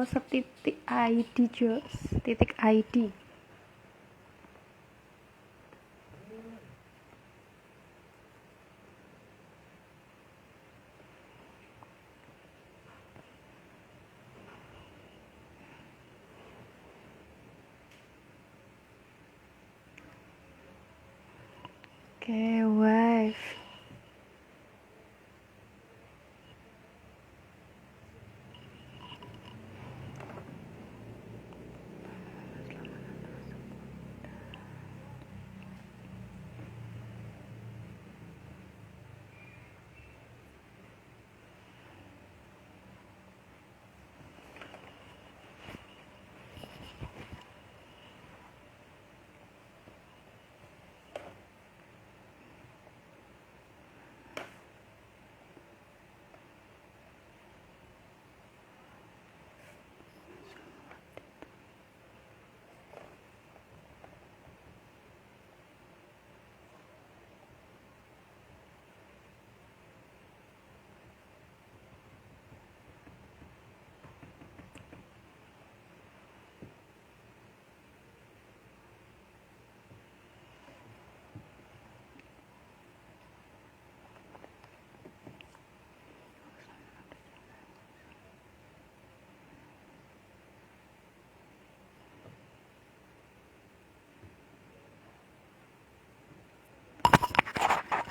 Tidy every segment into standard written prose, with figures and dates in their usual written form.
setitik id jos titik id. Oke, wife.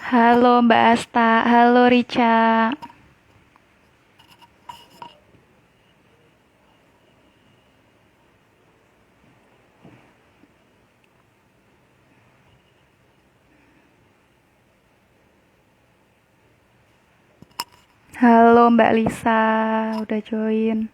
Halo Mbak Asta, halo Rica. Halo Mbak Lisa, udah join.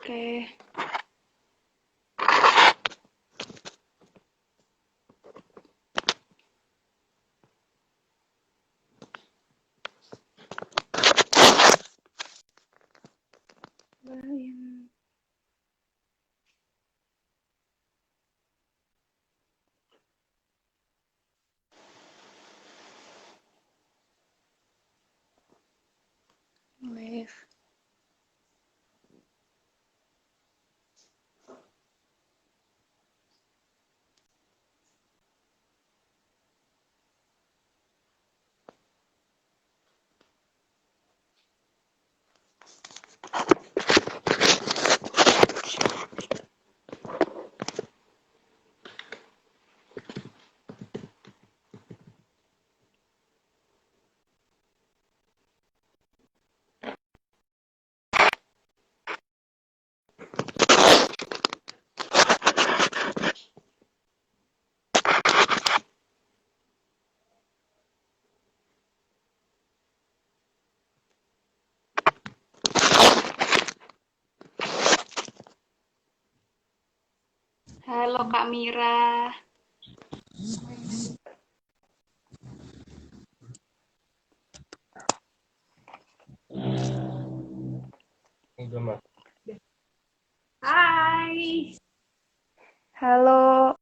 Oke. Wave. Halo Kak Mira. Hai. Halo.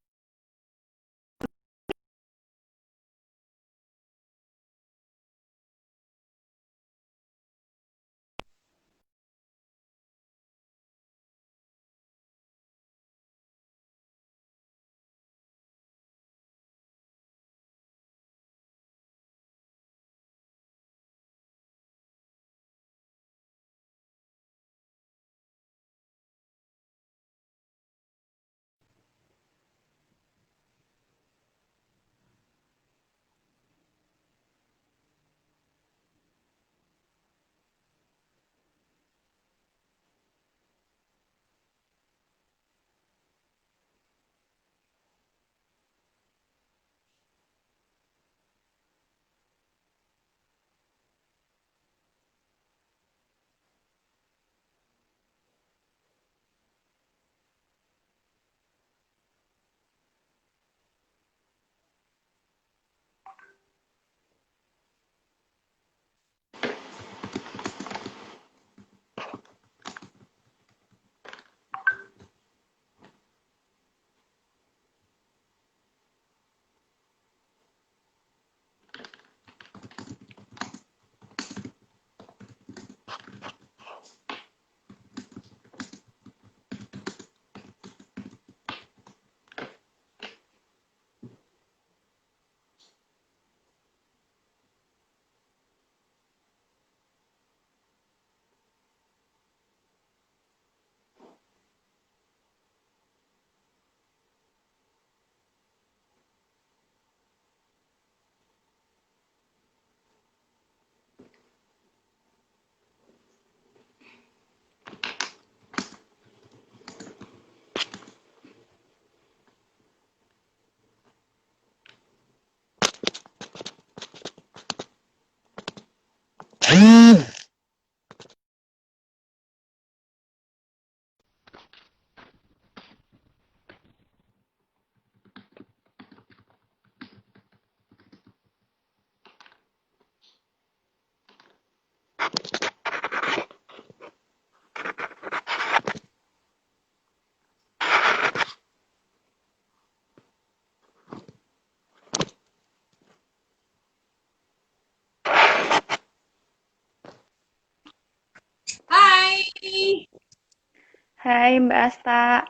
Hai Mbak Asta.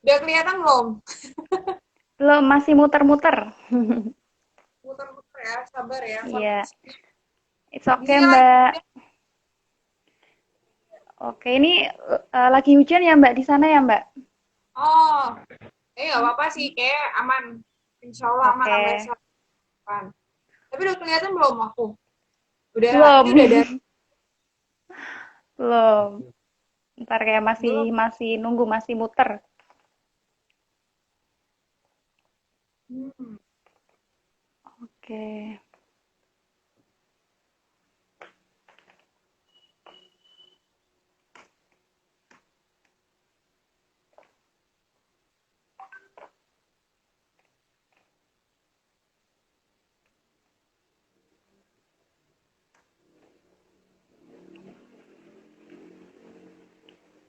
Udah kelihatan belum? Belum, masih muter-muter. Muter-muter ya, sabar ya. Sampai Iya, it's di okay sini lagi Mbak. hujan. Oke, ini lagi hujan ya Mbak di sana ya Mbak? Oh, nggak apa-apa sih, kayak aman. Insya Allah aman sampai Oke, depan. Tapi udah kelihatan belum aku? Udah, ini udah belum. dari Belum. Ntar kayak masih belum. masih nunggu, masih muter. Hmm. Oke.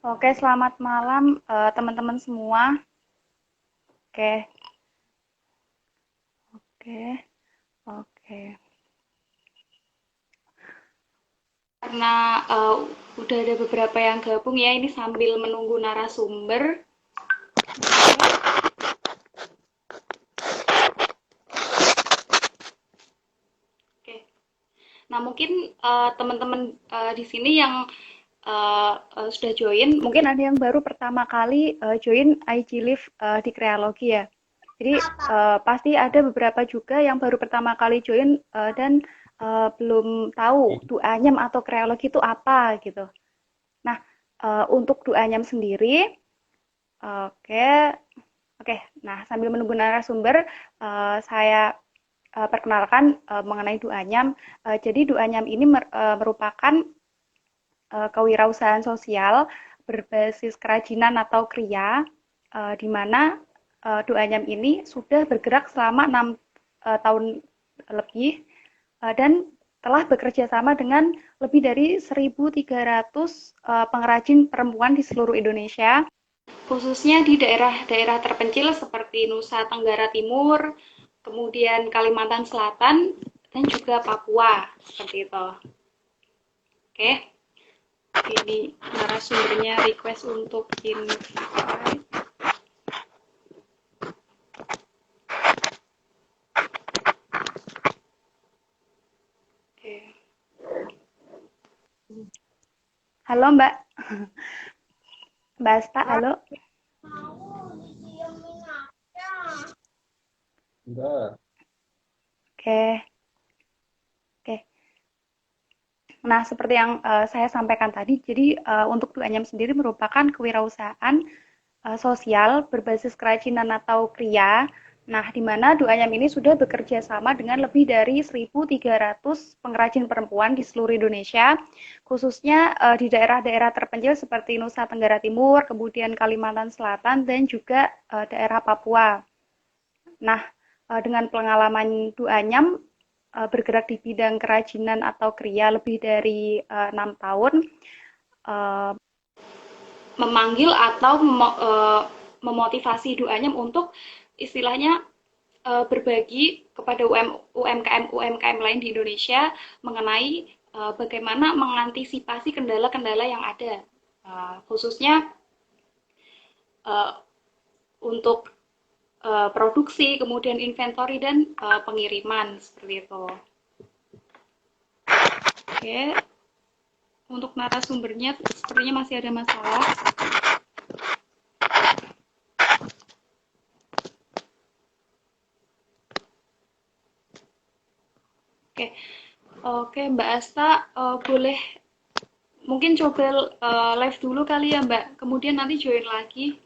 Oke, selamat malam teman-teman semua. Oke, oke, oke. Karena udah ada beberapa yang gabung ya, ini sambil menunggu narasumber. Oke. Nah, mungkin teman-teman di sini yang sudah join, mungkin ada yang baru pertama kali join IG Live di Krealogi ya. Jadi pasti ada beberapa juga yang baru pertama kali join dan belum tahu duanyam atau kreologi itu apa gitu. Nah, untuk duanyam sendiri, oke, oke. Nah, sambil menunggu narasumber, saya perkenalkan mengenai duanyam. Jadi duanyam ini merupakan kewirausahaan sosial berbasis kerajinan atau kriya, di mana Duanyam ini sudah bergerak selama 6 tahun lebih dan telah bekerja sama dengan lebih dari 1.300 pengrajin perempuan di seluruh Indonesia, khususnya di daerah-daerah terpencil seperti Nusa Tenggara Timur, kemudian Kalimantan Selatan, dan juga Papua, seperti itu. Oke. Ini narasumbernya request untuk invite. Oke. Halo Mbak. Mbak Asta, Ah, halo. mau didiemin aja. Oke, oke. Nah, seperti yang saya sampaikan tadi, jadi untuk Duanyam sendiri merupakan kewirausahaan sosial berbasis kerajinan atau kriya. Nah, di mana Duanyam ini sudah bekerja sama dengan lebih dari 1.300 pengrajin perempuan di seluruh Indonesia, khususnya di daerah-daerah terpencil seperti Nusa Tenggara Timur, kemudian Kalimantan Selatan, dan juga daerah Papua. Nah, dengan pengalaman Duanyam bergerak di bidang kerajinan atau kriya lebih dari 6 tahun, eh, memanggil atau memotivasi Duanyam untuk istilahnya berbagi kepada UMKM lain di Indonesia mengenai bagaimana mengantisipasi kendala-kendala yang ada, khususnya uh, untuk produksi, kemudian inventory dan pengiriman seperti itu. Oke, untuk narasumbernya sepertinya masih ada masalah. Oke, oke Mbak Asta, boleh mungkin coba live dulu kali ya Mbak, kemudian nanti join lagi.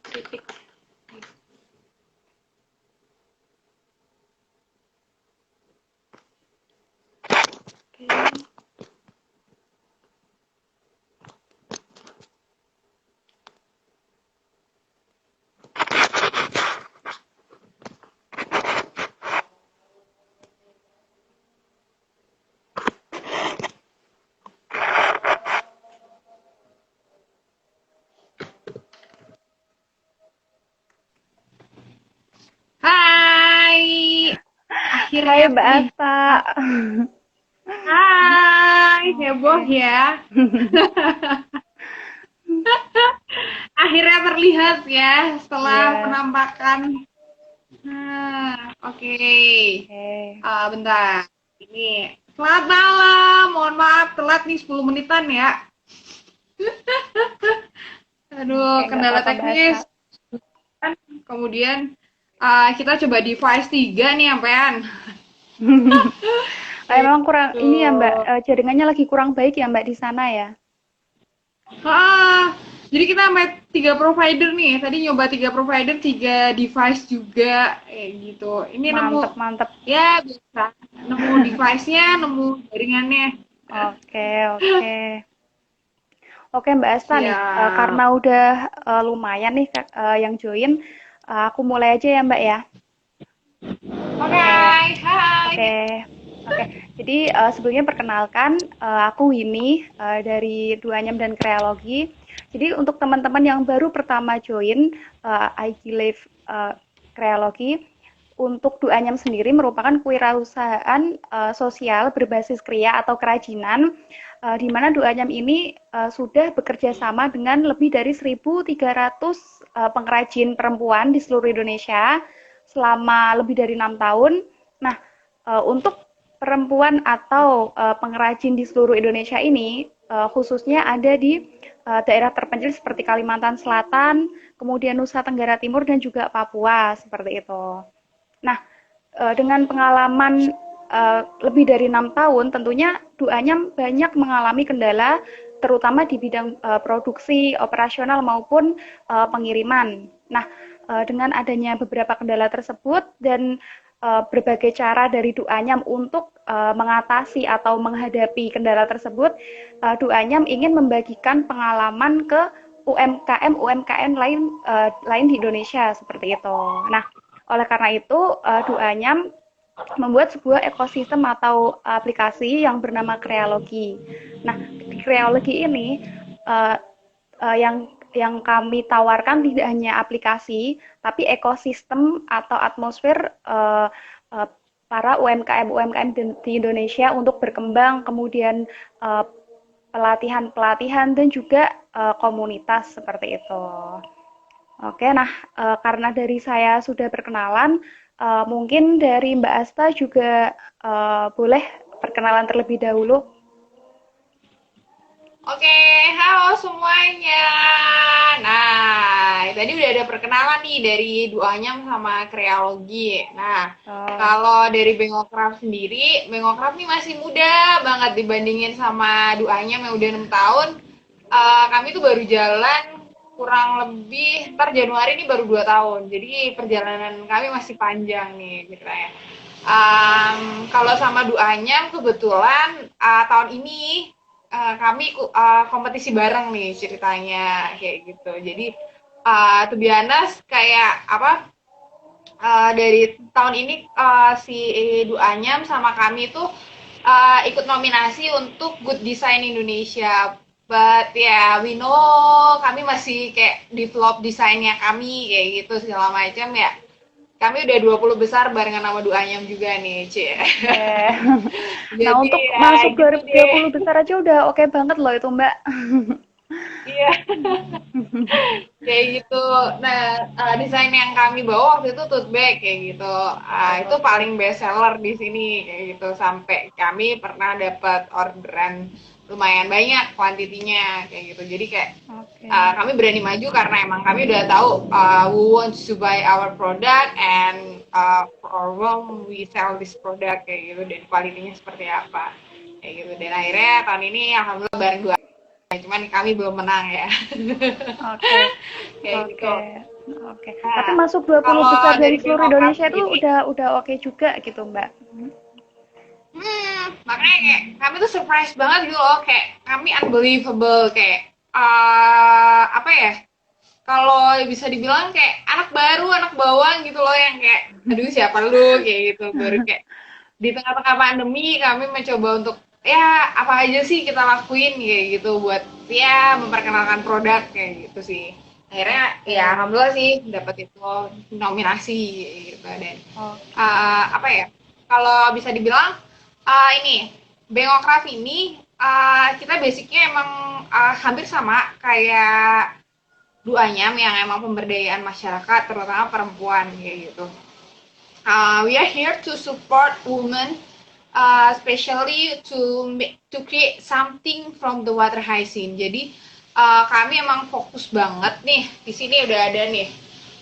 Kritik. Oke. Hai relate Mbak nih. Asta. Hai, heboh Oke. ya. Akhirnya terlihat ya setelah Iya. penampakan. Nah, oke. Oke. Bentar. Ini. Selamat malam. Mohon maaf telat nih 10 menitan ya. Oke, Aduh, nggak kendala apa-apa Mbak Asta. teknis. Kemudian kita coba device 3 nih, sampean. Memang kurang Gitu. ini ya Mbak, jaringannya lagi kurang baik ya Mbak di sana ya. Jadi kita sampai 3 provider nih. Tadi nyoba 3 provider, 3 device juga, kayak gitu. Ini nemu, Mantep, mantep. ya biasa. Nemu device-nya, nemu jaringannya. Oke, oke. Oke Mbak Asta nih, karena Siap. udah lumayan nih yang join, aku mulai aja ya Mbak ya. Oke, Oke, hai. oke, oke. Jadi sebelumnya perkenalkan, aku Winnie dari Duanyam dan Kreologi. Jadi untuk teman-teman yang baru pertama join IG Live Kreologi, untuk Duanyam sendiri merupakan kewirausahaan sosial berbasis kria atau kerajinan, di mana Duanyam ini sudah bekerja sama dengan lebih dari 1.300 pengrajin perempuan di seluruh Indonesia selama lebih dari 6 tahun. Nah, untuk perempuan atau pengrajin di seluruh Indonesia ini khususnya ada di daerah terpencil seperti Kalimantan Selatan, kemudian Nusa Tenggara Timur dan juga Papua seperti itu. Nah, dengan pengalaman lebih dari 6 tahun, tentunya Duanyam banyak mengalami kendala, terutama di bidang produksi, operasional maupun pengiriman. Nah, dengan adanya beberapa kendala tersebut dan berbagai cara dari Duanyam untuk mengatasi atau menghadapi kendala tersebut, Duanyam ingin membagikan pengalaman ke UMKM lain di Indonesia seperti itu. Nah, oleh karena itu, Duanyam membuat sebuah ekosistem atau aplikasi yang bernama Kreologi. Nah, di Kreologi ini uh, yang kami tawarkan tidak hanya aplikasi, tapi ekosistem atau atmosfer uh, para UMKM di Indonesia untuk berkembang, kemudian pelatihan-pelatihan dan juga komunitas seperti itu. Oke, nah karena dari saya sudah perkenalan, mungkin dari Mbak Asta juga boleh perkenalan terlebih dahulu. Oke, halo semuanya. Nah, tadi udah ada perkenalan nih dari Duanyam sama Kreologi. Nah, Oh, kalau dari Bengokraft sendiri, Bengokraft nih masih muda banget dibandingin sama Duanyam yang udah 6 tahun. Kami tuh baru jalan kurang lebih, ntar Januari ini baru 2 tahun. Jadi perjalanan kami masih panjang nih ceritanya. Kalau sama Duanyam kebetulan tahun ini kami kompetisi bareng nih ceritanya kayak gitu. Jadi to be honest, kayak apa, dari tahun ini si Duanyam sama kami tuh ikut nominasi untuk Good Design Indonesia. But ya, yeah, we know kami masih kayak develop desainnya kami kayak gitu segala macam ya. Kami udah 20 besar barengan sama Duanyam juga nih, Cie. oke. Nah, Jadi untuk ya masuk gitu deh. 2020 besar aja udah oke banget loh itu, Mbak. Iya. Kayak gitu. Nah, desain yang kami bawa waktu itu tote bag kayak gitu. Itu Oh, paling best seller di sini kayak gitu, sampai kami pernah dapat orderan lumayan banyak kuantitinya kayak gitu. Jadi kayak oke. kami berani maju karena emang kami udah tahu who wants to buy our product and for whom we sell this product kayak gitu, dan kualitinya seperti apa kayak gitu. Dan akhirnya tahun ini alhamdulillah bareng dua, cuman kami belum menang ya. Oke. Kayak gitu. Oke. Oke. Tapi Nah, masuk 20 kalau besar dari dari seluruh Bengokap Indonesia itu sendiri, udah oke juga gitu, Mbak. makanya kayak kami tuh surprise banget gitu loh, kayak kami unbelievable, kayak apa ya, kalau bisa dibilang kayak anak baru, anak bawang gitu loh, yang kayak aduh siapa lu kayak gitu, baru kayak di tengah-tengah pandemi kami mencoba untuk ya apa aja sih kita lakuin kayak gitu buat ya memperkenalkan produk kayak gitu sih. Akhirnya ya Oke. alhamdulillah sih dapat itu nominasi kayak gitu. Dan Oke. apa ya, kalau bisa dibilang ini Bengokraft ini kita basicnya emang hampir sama kayak duanya yang emang pemberdayaan masyarakat terutama perempuan kayak gitu. We are here to support women, especially to create something from the water hygiene. Jadi kami emang fokus banget nih di sini udah ada nih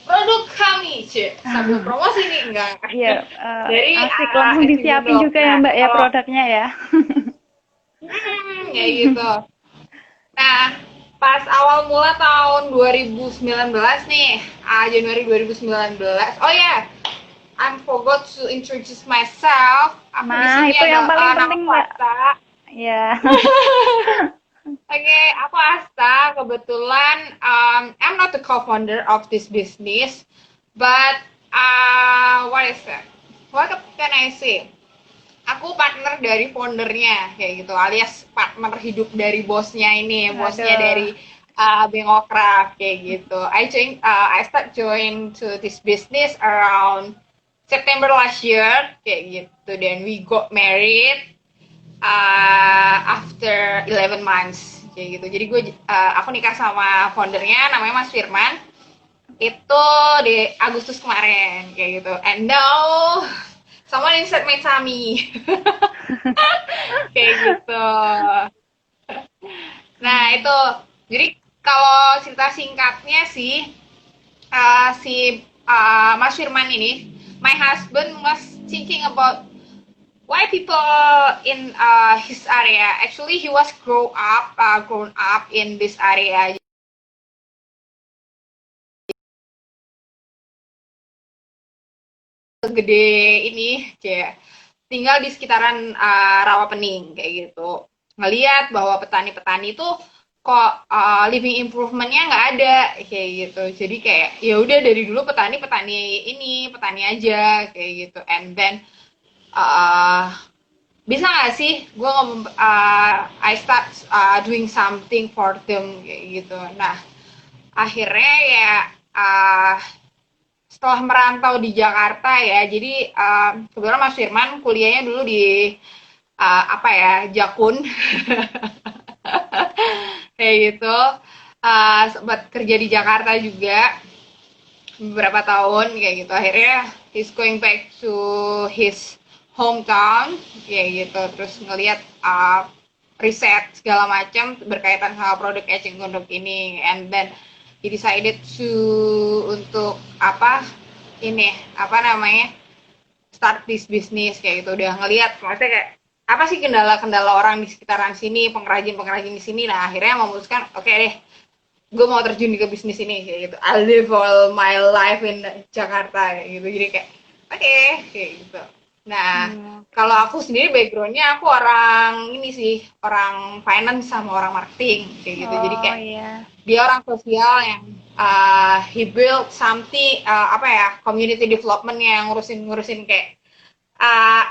produk kami, sambil promosi nih enggak? Iya, Dari asik langsung SC disiapin Bulldog. juga ya Nah, Mbak ya kalau produknya ya. kayak gitu. Nah, pas awal mula tahun 2019 nih, Januari 2019. Oh ya, yeah, I forgot to introduce myself. Aku di Nah, sini itu yang paling adalah nama penting aku Mbak. Asta. Ya. Oke, aku Asta. Kebetulan, I'm not the co-founder of this business, but what is that? What can I say? Aku partner dari foundernya kayak gitu, alias partner hidup dari bosnya ini, bosnya Aduh. dari Bengokraft kayak gitu. I start join to this business around September last year kayak gitu. Then we got married after 11 months kayak gitu. Jadi aku nikah sama foundernya namanya Mas Firman itu di Agustus kemarin kayak gitu. And now someone insert my tummy kayak gitu. Nah itu jadi kalau cerita singkatnya sih si Mas Firman ini, my husband was thinking about why people in his area. Actually, he was grown up in this area. Gede ini kayak tinggal di sekitaran Rawapening kayak gitu. Ngeliat bahwa petani-petani itu kok living improvementnya nggak ada kayak gitu. Jadi kayak ya udah dari dulu petani-petani ini petani aja kayak gitu. And then uh, bisa nggak sih gue ngomong I start doing something for them kayak gitu. Nah akhirnya ya uh, setelah merantau di Jakarta ya, jadi kebetulan Mas Firman kuliahnya dulu di apa ya Jakun kayak gitu, sempat kerja di Jakarta juga beberapa tahun kayak gitu. Akhirnya he's going back to his hometown kayak gitu, terus ngelihat riset segala macam berkaitan sama produk eceng gondok ini, and then he decided to untuk ini apa namanya start this business kayak gitu. Udah ngelihat maksudnya kayak apa sih kendala-kendala orang di sekitaran sini, pengrajin-pengrajin di sini. Nah akhirnya memutuskan oke deh gue mau terjun ke bisnis ini kayak gitu. I live all my life in Jakarta kayak gitu, jadi kayak oke, kayak gitu. Nah Oke. kalau aku sendiri backgroundnya aku orang ini sih, orang finance sama orang marketing kayak gitu, jadi Oh kayak iya. dia orang sosial yang he build something apa ya community development yang ngurusin kayak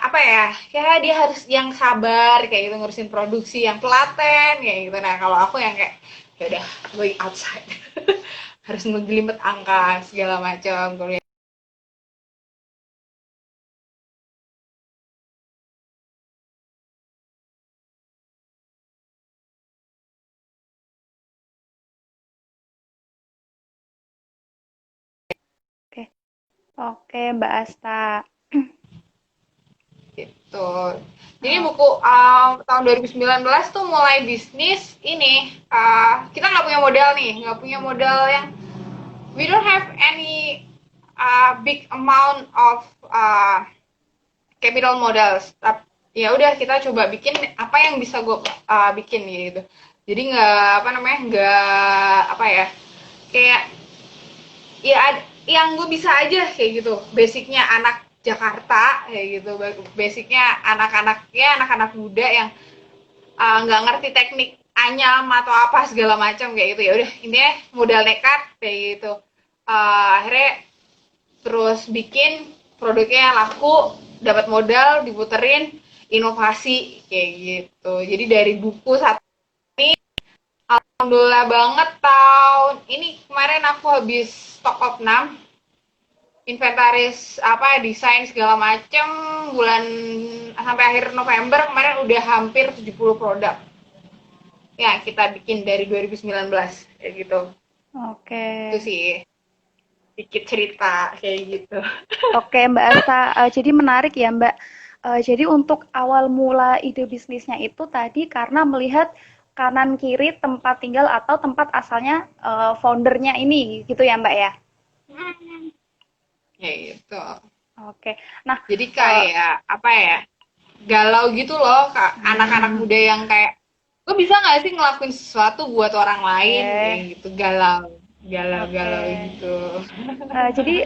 apa ya kayak dia harus yang sabar kayak gitu ngurusin produksi yang telaten kayak gitu. Nah kalau aku yang kayak ya udah going outside harus ngegelimet angka segala macam. Oke. Oke, Mbak Asta. Gitu. Jadi Oh, buku tahun 2019 tuh mulai bisnis ini kita nggak punya modal nih, nggak punya modal yang we don't have any big amount of capital modals. Ya udah kita coba bikin apa yang bisa gue bikin gitu. Jadi nggak apa namanya nggak apa ya kayak ya yang gue bisa aja kayak gitu. Basicnya anak Jakarta kayak gitu. Basicnya anak-anak muda yang nggak ngerti teknik anyam atau apa segala macam kayak gitu. Ya udah intinya modal nekat kayak gitu. Akhirnya terus bikin produknya laku, dapat modal, diputerin, inovasi kayak gitu. Jadi dari buku satu ini alhamdulillah banget tahun ini kemarin aku habis stock of 6 inventaris apa desain segala macem, bulan sampai akhir November kemarin udah hampir 70 produk ya kita bikin dari 2019 kayak gitu. Oke. Itu sih dikit cerita kayak gitu. Oke, Mbak Asta. Jadi menarik ya, Mbak. Jadi untuk awal mula ide bisnisnya itu tadi karena melihat kanan kiri tempat tinggal atau tempat asalnya foundernya ini, gitu ya, Mbak ya? Kayak gitu. Oke. Nah, Jadi eh, kayak apa ya, galau gitu loh kak, anak-anak hmm, muda yang kayak gue bisa nggak sih ngelakuin sesuatu buat orang lain kayak oke, gitu, galau galau oke. galau gitu. Jadi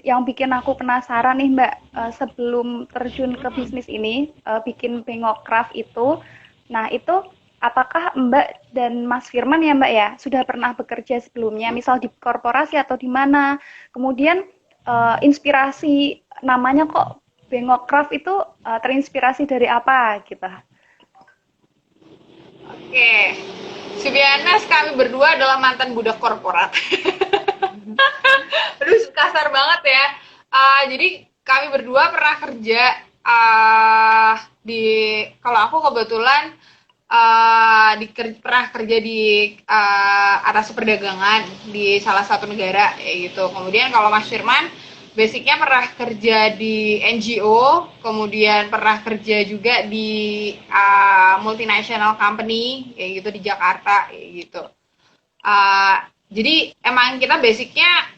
yang bikin aku penasaran nih Mbak, sebelum terjun ke bisnis ini, bikin Bengok Craft itu, nah itu apakah Mbak dan Mas Firman ya Mbak ya sudah pernah bekerja sebelumnya, misal di korporasi atau di mana? Kemudian inspirasi namanya kok Bengok Craft itu terinspirasi dari apa gitu? Oke, Subianas kami berdua adalah mantan budak korporat. Aduh kasar banget ya. Jadi kami berdua pernah kerja di, kalau aku kebetulan pernah kerja di atas perdagangan di salah satu negara ya gitu. Kemudian kalau Mas Firman basicnya pernah kerja di NGO, kemudian pernah kerja juga di multinational company kayak gitu di Jakarta kayak gitu. Uh, jadi emang kita basicnya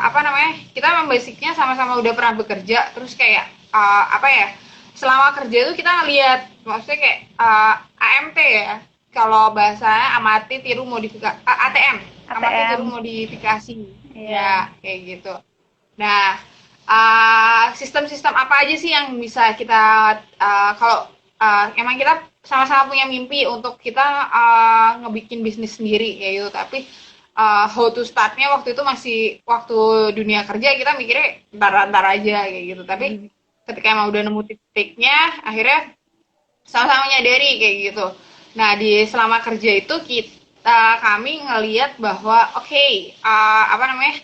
apa namanya, kita emang basicnya sama-sama udah pernah bekerja, terus kayak apa ya, selama kerja itu kita ngeliat maksudnya kayak AMT ya, kalau bahasanya amati tiru modifikasi, ATM, amati tiru ATM, modifikasi iya. ya kayak gitu. Nah, sistem-sistem apa aja sih yang bisa kita kalau emang kita sama-sama punya mimpi untuk kita ngebikin bisnis sendiri kayak gitu, tapi how to startnya waktu itu masih waktu dunia kerja kita mikirnya ntar-ntar aja kayak gitu, tapi ketika emang udah nemu titiknya akhirnya sama-sama menyadari kayak gitu. Nah di selama kerja itu kami ngelihat bahwa oke, apa namanya,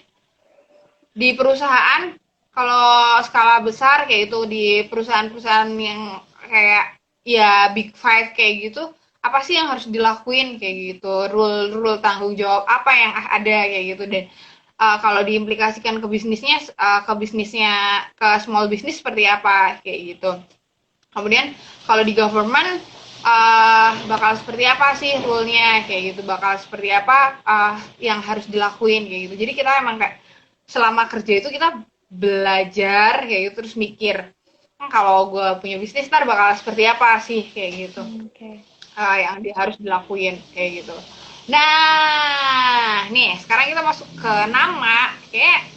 di perusahaan kalau skala besar kayak itu, di perusahaan-perusahaan yang kayak ya big five kayak gitu, apa sih yang harus dilakuin kayak gitu, rule tanggung jawab apa yang ada kayak gitu. Dan kalau diimplikasikan ke bisnisnya, ke small business seperti apa kayak gitu. Kemudian kalau di government bakal seperti apa sih rule-nya kayak gitu, bakal seperti apa yang harus dilakuin kayak gitu. Jadi kita emang kayak selama kerja itu kita belajar kayak gitu, terus mikir kalau gue punya bisnis ntar bakal seperti apa sih kayak gitu, Oke. yang harus dilakuin kayak gitu. Nah nih sekarang kita masuk ke nama, kayak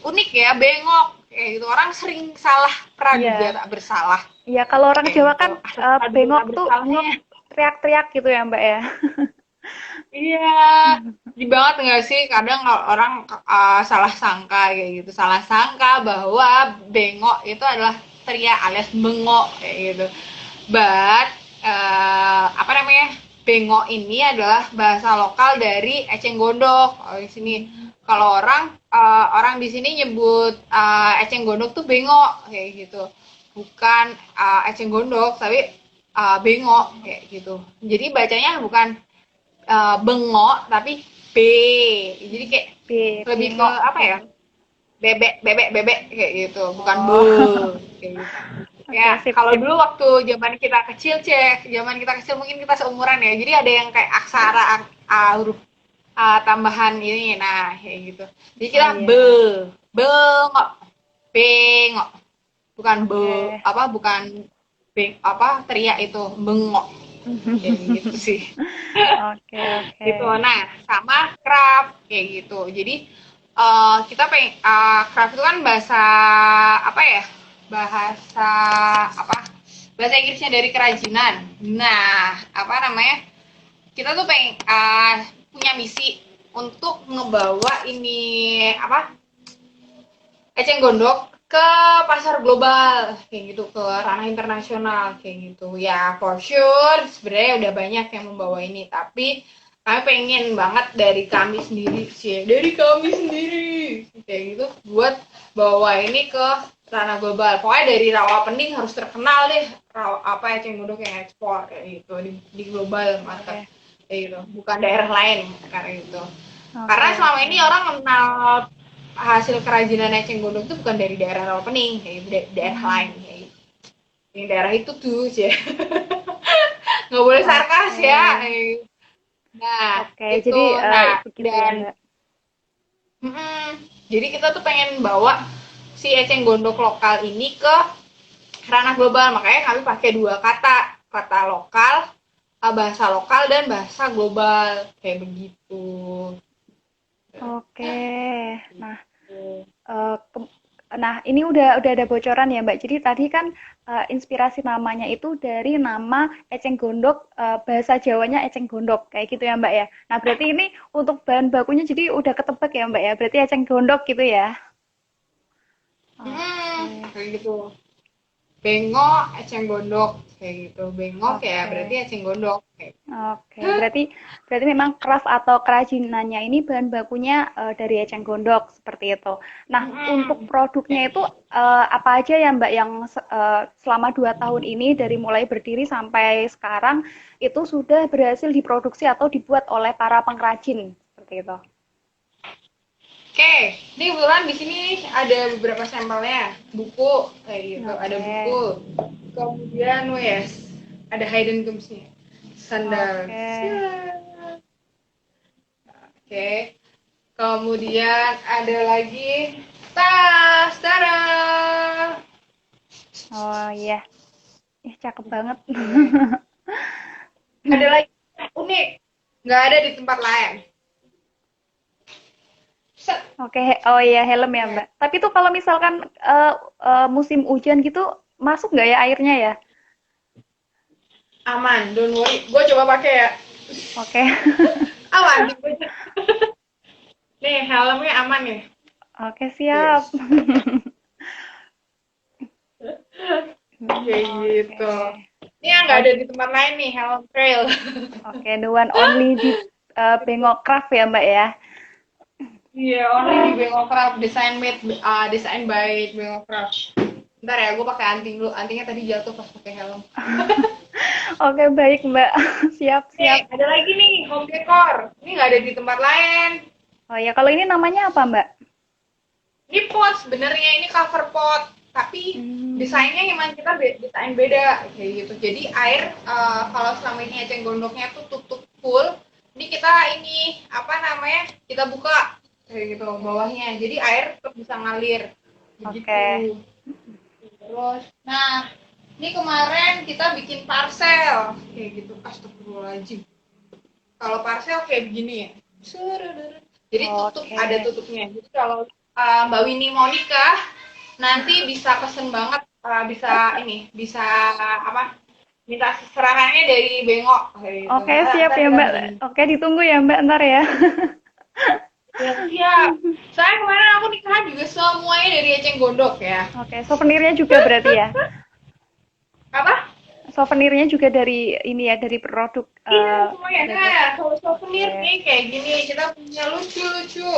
unik ya, bengok kayak gitu, orang sering salah praduga Iya. tak bersalah Iya, kalau orang kayak Jawa gitu, kan asal praduga bengok tak tuh ngek bersalahnya. teriak-teriak gitu ya Mbak ya. Iya, di banget nggak sih kadang kalau orang salah sangka kayak gitu, salah sangka bahwa bengok itu adalah teriak alias bengok kayak gitu. But apa namanya, bengok ini adalah bahasa lokal dari eceng gondok. Oh, di sini kalau orang di sini nyebut eceng gondok tuh bengok kayak gitu, bukan eceng gondok tapi bengok kayak gitu. Jadi bacanya bukan bengok tapi B, jadi kayak lebih ke Bengok. apa ya, bebek bebek bebek kayak gitu, bukan be Oh. kayak gitu. Ya Oke, sip kalau sip. dulu waktu zaman kita kecil mungkin kita seumuran ya, jadi ada yang kayak aksara huruf tambahan ini, nah kayak gitu, jadi Oh kita iya. bengok, bengok, bukan Oke. apa, bukan apa teriak itu bengok kayak gitu sih. Oke, oke. Gitu. Nah, sama craft kayak gitu. Jadi kita pengen craft itu kan bahasa apa ya? Bahasa apa? Bahasa Inggrisnya dari kerajinan. Nah, apa namanya? Kita tuh pengen punya misi untuk ngebawa ini apa? Eceng gondok ke pasar global kayak gitu, ke ranah internasional kayak gitu ya. For sure sebenarnya udah banyak yang membawa ini, tapi kami pengen banget dari kami sendiri sih, dari kami sendiri kayak gitu buat bawa ini ke ranah global. Pokoknya dari rawa pening harus terkenal deh, rawa apa eceng gondok yang ekspor kayak gitu di global market Oke. kayak gitu, bukan daerah lain karena gitu. Karena Oke, selama oke. ini orang kenal hasil kerajinan eceng gondok itu bukan dari daerah rawa pening kayak gitu, daerah lain Hmm. kayak gitu. Yang daerah itu tuh sih. Nggak boleh sarkas Oke. ya. Nah, Oke, itu. jadi Nah, begitu ya, dan Mbak. jadi kita tuh pengen bawa si eceng gondok lokal ini ke ranah global. Makanya kami pakai dua kata, kata lokal, bahasa lokal dan bahasa global kayak begitu. Oke. Nah, eh, ke- nah ini udah ada bocoran ya, Mbak. Jadi tadi kan inspirasi namanya itu dari nama eceng gondok, bahasa Jawanya eceng gondok kayak gitu ya, Mbak ya. Nah, berarti ini untuk bahan bakunya jadi udah ketebak ya, Mbak ya. Berarti eceng gondok gitu ya. Oke. Kayak gitu. Bengok, eceng gondok kayak gitu. Bengok ya berarti Oke. eceng gondok. Kayak. Oke, berarti berarti memang craft atau kerajinannya ini bahan bakunya dari eceng gondok seperti itu. Nah, untuk produknya itu apa aja ya Mbak yang selama 2 tahun ini dari mulai berdiri sampai sekarang itu sudah berhasil diproduksi atau dibuat oleh para pengrajin seperti itu. Oke, ini kebetulan di sini ada beberapa sampelnya, buku kayak gitu, ada Oke, buku. Kemudian wes ada hidden gemsnya, sandal. oke. Oke, kemudian ada lagi tas, tada. Oh iya, cakep banget. Oke. Ada lagi yang unik, nggak ada di tempat lain. Set. Oke, oh iya helm ya Oke. Mbak. Tapi tuh kalau misalkan musim hujan gitu masuk nggak ya airnya ya? Aman, don't worry. Gue coba pakai ya. Oke, Aman, nih helmnya aman nih. oke siap. Yes. Kayak Oke, gitu. Ini yang nggak oh, ada di tempat lain nih, helm trail. oke the one only di Bengokraft ya Mbak ya. Iya, only di Bengokraft, design by Bengokraft. Bentar ya, gue pakai anting dulu. Antingnya tadi jatuh pas pakai helm. Oke baik Mbak, siap Nih, siap. ada lagi nih, home decor. Ini nggak ada di tempat lain. Oh ya kalau ini namanya apa Mbak? Ini pot sebenarnya, ini cover pot. Tapi Hmm, desainnya emang kita desain beda kayak gitu. Jadi air kalau selama ini eceng gondoknya tuh tutup full, ini kita ini apa namanya? Kita buka kayak gitu bawahnya. Jadi air tetap bisa ngalir. oke, Begitu. Terus, nah ini kemarin kita bikin parcel kayak gitu. Astagfirullahaladzim. Kalau parcel kayak begini ya. Jadi tutup, oke, ada tutupnya. Jadi kalau Mbak Winnie mau nikah, nanti bisa pesen banget, bisa ini, bisa apa? Minta serahannya dari Bengok kayak gitu. oke Ntar, siap ntar ya kita Mbak. bikin. Oke ditunggu ya Mbak ntar ya. Ya, siap. Saya kemarin aku nikahan juga semuanya dari eceng gondok ya. Oke, souvenirnya juga berarti ya. Apa? Souvenirnya juga dari ini ya dari produk Iya, semuanya. dari Nah, kalau souvenir oke. nih kayak gini, kita punya lucu-lucu.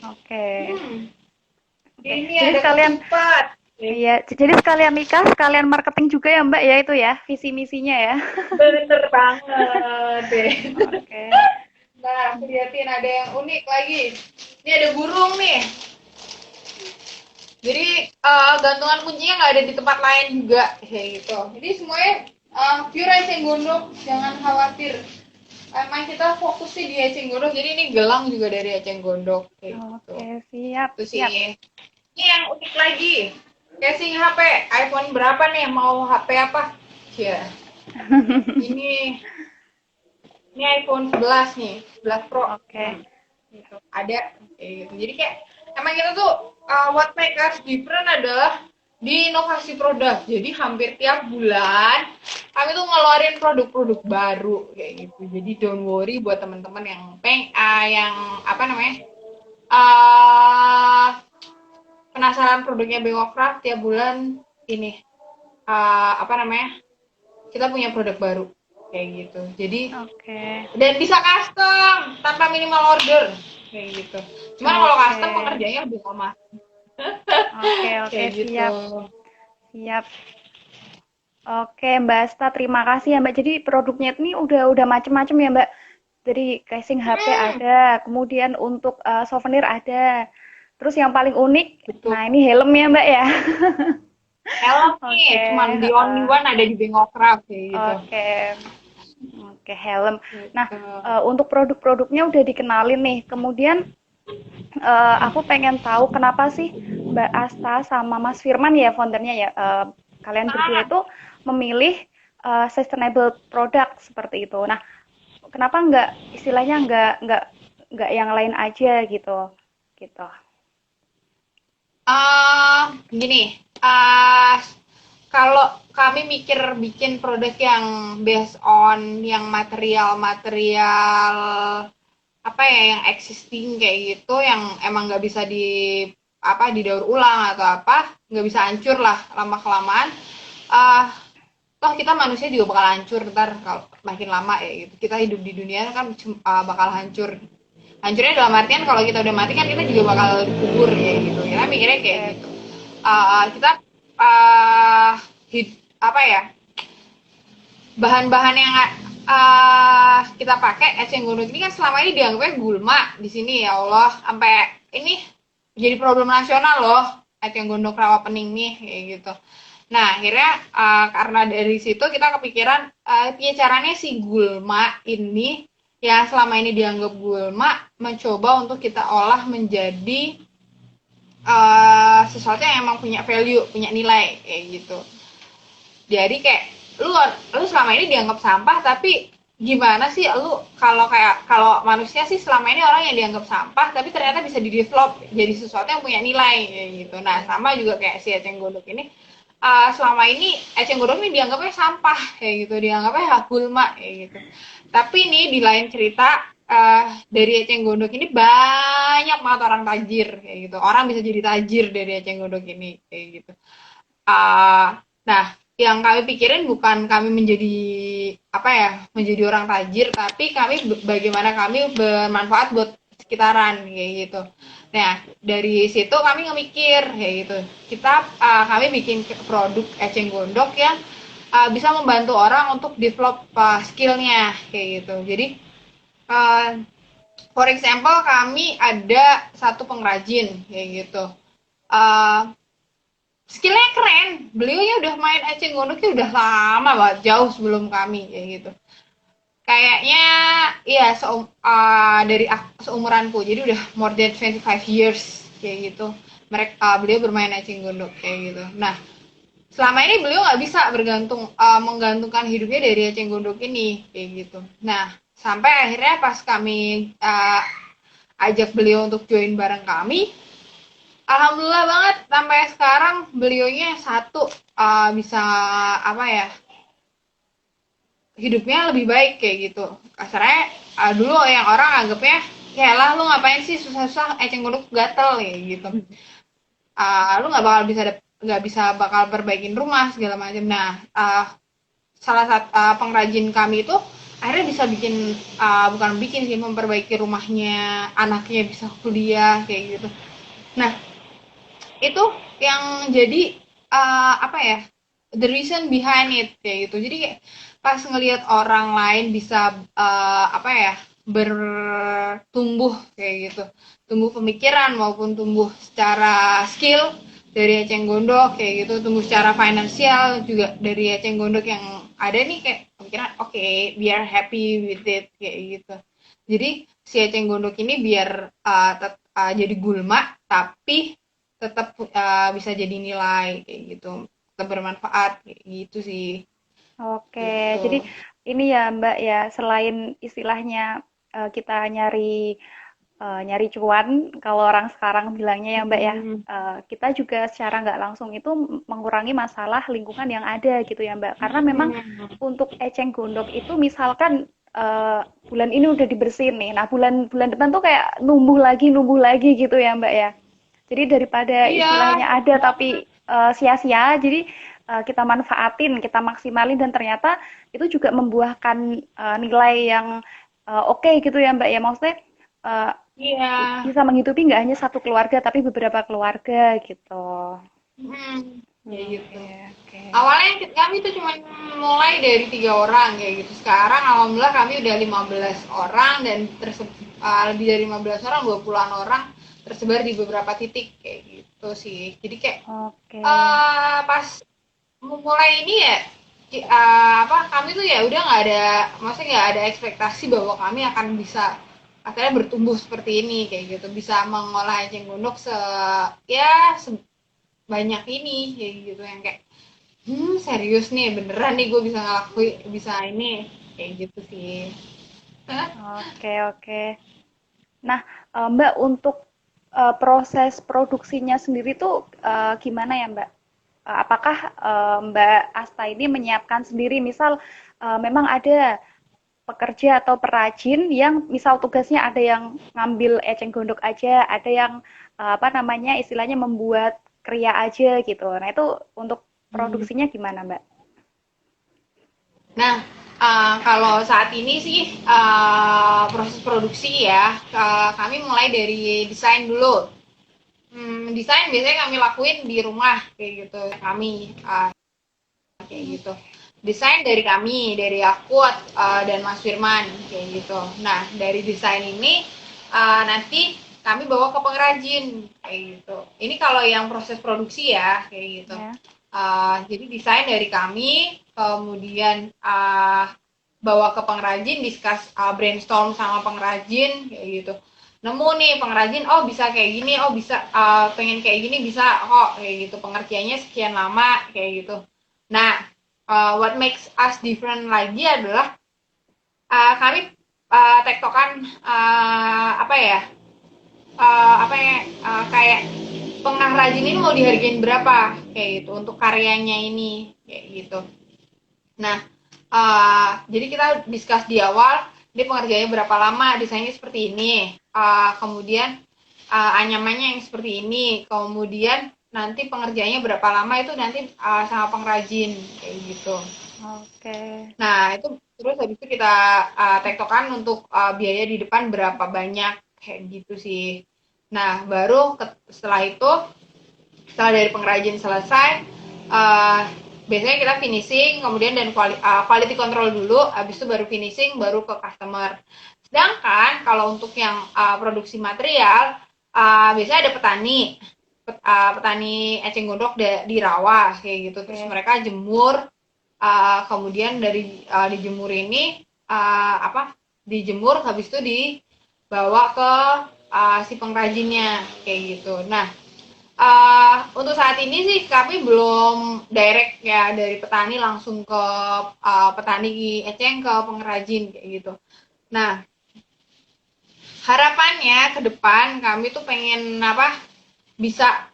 Oke. Hmm, Oke. ini Jadi ada sekalian ketupat. iya, jadi sekalian nikah, sekalian marketing juga ya, Mbak ya itu ya, visi misinya ya. Bener banget deh. Oke. Nah, aku liatin ada yang unik lagi. Ini ada burung nih. Jadi gantungan kuncinya nggak ada di tempat lain juga kayak gitu. Jadi semuanya pure eceng gondok, jangan khawatir. Emang kita fokus sih di eceng gondok. Jadi ini gelang juga dari eceng gondok kayak gitu. Oke, siap, Itu siap. sih. Ini yang unik lagi. Casing HP, iPhone berapa nih? Mau HP apa? Ya, ini ini iPhone 11 nih, 11 Pro. Oke. Gitu. Ada gitu. Jadi kayak emang kita tuh what make us different adalah di inovasi produk. Jadi hampir tiap bulan kami tuh ngeluarin produk-produk baru kayak gitu. Jadi don't worry buat teman-teman yang apa namanya? uh, penasaran produknya Bengokcraft tiap bulan ini apa namanya? Kita punya produk baru kayak gitu. Jadi Oke. dan bisa custom tanpa minimal order kayak gitu. Cuman kalau custom Oke. pengerjaannya lebih lama. Oke, oke, Kayak gitu. siap. Siap. Oke, Mbak Asta, terima kasih ya, Mbak. Jadi produknya ini udah macem-macem ya, Mbak. Jadi casing HP Hmm, ada, kemudian untuk souvenir ada. Terus yang paling unik, betul. nah ini helm ya, Mbak ya. Helm nih, Oke, cuman the only one ada di Bengokraft kayak gitu. oke, oke, helm. Nah, Gitu. untuk produk-produknya udah dikenalin nih. Kemudian aku pengen tahu kenapa sih Mbak Asta sama Mas Firman ya, foundernya ya, kalian berdua Ah, itu memilih sustainable product seperti itu. Nah, kenapa nggak istilahnya nggak yang lain aja gitu, gitu. gini, ah kalau kami mikir bikin produk yang based on yang material-material apa ya yang existing kayak gitu, yang emang nggak bisa didaur ulang atau apa, nggak bisa hancur lah lama kelamaan. Ah, toh kita manusia juga bakal hancur ntar kalau makin lama ya gitu. Kita hidup di dunia kan bakal hancur. Hancurnya dalam artian kalau kita udah mati kan kita juga bakal dikubur kayak gitu. Kita mikirnya kayak Oke, gitu. Kita uh, apa ya, bahan-bahan yang kita pakai eceng gondok ini kan selama ini dianggapnya gulma di sini ya Allah, sampai ini jadi problem nasional loh eceng gondok rawa pening nih kayak gitu. Nah akhirnya karena dari situ kita kepikiran ya caranya si gulma ini yang selama ini dianggap gulma mencoba untuk kita olah menjadi sesuatu yang emang punya value, punya nilai kayak gitu. Jadi kayak lu lu selama ini dianggap sampah, tapi gimana sih lu kalau manusia sih selama ini orang yang dianggap sampah tapi ternyata bisa di develop jadi sesuatu yang punya nilai kayak gitu. Nah sama juga kayak si eceng gondok ini, selama ini eceng gondok ini dianggapnya sampah kayak gitu, dianggapnya hak gulma kayak gitu. Tapi nih di lain cerita, dari eceng gondok ini banyak banget orang tajir kayak gitu, orang bisa jadi tajir dari eceng gondok ini kayak gitu. Nah, yang kami pikirin bukan kami menjadi apa ya, menjadi orang tajir, tapi kami bagaimana kami bermanfaat buat sekitaran kayak gitu. Nah, dari situ kami ngemikir kayak gitu. Kami bikin produk eceng gondok yang bisa membantu orang untuk develop skillnya kayak gitu. Jadi uh, for example kami ada satu pengrajin kayak gitu. Uh, Skillnya keren, beliau ya udah main eceng gondoknya udah lama banget, jauh sebelum kami kayak gitu. Kayaknya iya dari seumuranku, jadi udah more than 25 years kayak gitu. Beliau bermain eceng gondok kayak gitu. Nah selama ini beliau nggak bisa menggantungkan hidupnya dari eceng gondok ini kayak gitu. Nah sampai akhirnya pas kami ajak beliau untuk join bareng kami, alhamdulillah banget sampai sekarang beliaunya satu bisa apa ya, hidupnya lebih baik kayak gitu. Kasarnya dulu yang orang anggapnya ya lah lu ngapain sih susah-susah eceng gondok gatel kayak gitu. Lu nggak bisa bakal perbaikin rumah segala macam. Nah salah satu pengrajin kami itu akhirnya bisa bikin, bukan bikin sih, memperbaiki rumahnya anaknya bisa kuliah kayak gitu. Nah itu yang jadi apa ya, the reason behind it kayak gitu. Jadi kayak pas ngelihat orang lain bisa apa ya, bertumbuh kayak gitu, tumbuh pemikiran maupun tumbuh secara skill dari eceng gondok kayak gitu, tumbuh secara finansial juga dari eceng gondok yang ada nih, kayak pemikiran oke okay, biar happy with it kayak gitu. Jadi si eceng gondok ini biar jadi gulma tapi tetap bisa jadi nilai kayak gitu, tetap bermanfaat kayak gitu sih Oke, jadi gitu. ini ya Mbak ya, selain istilahnya kita nyari nyari cuan, kalau orang sekarang bilangnya ya Mbak ya, Hmm. kita juga secara nggak langsung itu mengurangi masalah lingkungan yang ada gitu ya Mbak. Karena memang Hmm. untuk eceng gondok itu misalkan bulan ini udah dibersihin nih, nah bulan depan tuh kayak numbuh lagi gitu ya Mbak ya. Jadi daripada Iya istilahnya ada tapi banget. sia-sia, jadi kita manfaatin, kita maksimalin dan ternyata itu juga membuahkan nilai yang oke gitu ya Mbak ya. Maksudnya Iya. Bisa menghidupi nggak hanya satu keluarga, tapi beberapa keluarga gitu. Kayak gitu. Oke, oke. Awalnya kami tuh cuma mulai dari 3 orang kayak gitu. Sekarang alhamdulillah kami udah 15 orang dan lebih dari 15 orang, 20-an orang tersebar di beberapa titik kayak gitu sih. Jadi kayak Oke. pas mulai ini ya kami tuh ya udah nggak ada, maksudnya nggak ada ekspektasi bahwa kami akan bisa akhirnya bertumbuh seperti ini kayak gitu, bisa mengolah eceng gondok ya sebanyak ini kayak gitu, yang kayak serius nih beneran nih gue bisa ngelakuin bisa ini kayak gitu sih. Hah? Oke, oke. Nah, Mbak, untuk proses produksinya sendiri tuh gimana ya, Mbak? Apakah Mbak Asta ini menyiapkan sendiri, misal memang ada pekerja atau perajin yang misal tugasnya ada yang ngambil eceng gondok aja, ada yang apa namanya istilahnya membuat kria aja gitu. Nah, itu untuk produksinya gimana, Mbak? Nah, kalau saat ini sih proses produksi ya, kami mulai dari desain dulu. Desain biasanya kami lakuin di rumah kayak gitu, kami kayak gitu. Desain dari kami, dari aku dan Mas Firman kayak gitu. Nah, dari desain ini nanti kami bawa ke pengrajin kayak gitu. Ini kalau yang proses produksi ya kayak gitu. Ya. Jadi desain dari kami, kemudian bawa ke pengrajin, discuss brainstorm sama pengrajin kayak gitu. Nemu nih pengrajin, oh bisa kayak gini, oh bisa pengen kayak gini bisa kok kayak gitu. Pengertiannya sekian lama kayak gitu. Nah, what makes us different lagi adalah kami tektokan apa ya kayak pengrajin ini mau dihargain berapa kayak gitu untuk karyanya ini kayak gitu. Nah, jadi kita discuss di awal, ini pengerjaannya berapa lama, desainnya seperti ini, kemudian anyamannya yang seperti ini, kemudian nanti pengerjaannya berapa lama itu nanti sama pengrajin kayak gitu. Oke. Nah, itu terus habis itu kita tektokan untuk biaya di depan berapa banyak kayak gitu sih. Nah, baru setelah itu, setelah dari pengrajin selesai, uh, biasanya kita finishing, kemudian dan quality control dulu, habis itu baru finishing, baru ke customer. Sedangkan kalau untuk yang produksi material, biasanya ada petani, petani eceng gondok di rawa kayak gitu. Terus Oke. mereka jemur, kemudian dari dijemur ini dijemur, habis itu dibawa ke si pengrajinnya kayak gitu. Nah, untuk saat ini sih kami belum direct ya dari petani langsung ke petani eceng ke pengrajin kayak gitu. Nah, harapannya ke depan kami tuh pengen bisa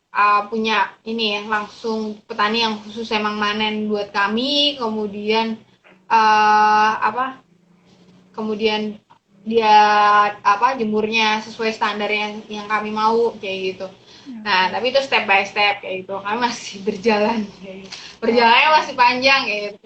punya ini ya langsung petani yang khusus emang manen buat kami, kemudian uh, apa kemudian dia jemurnya sesuai standar yang kami mau kayak gitu. Nah, Oke. tapi itu step by step kayak gitu. Kami masih berjalan kayak gitu. Perjalanannya Oke. masih panjang kayak gitu.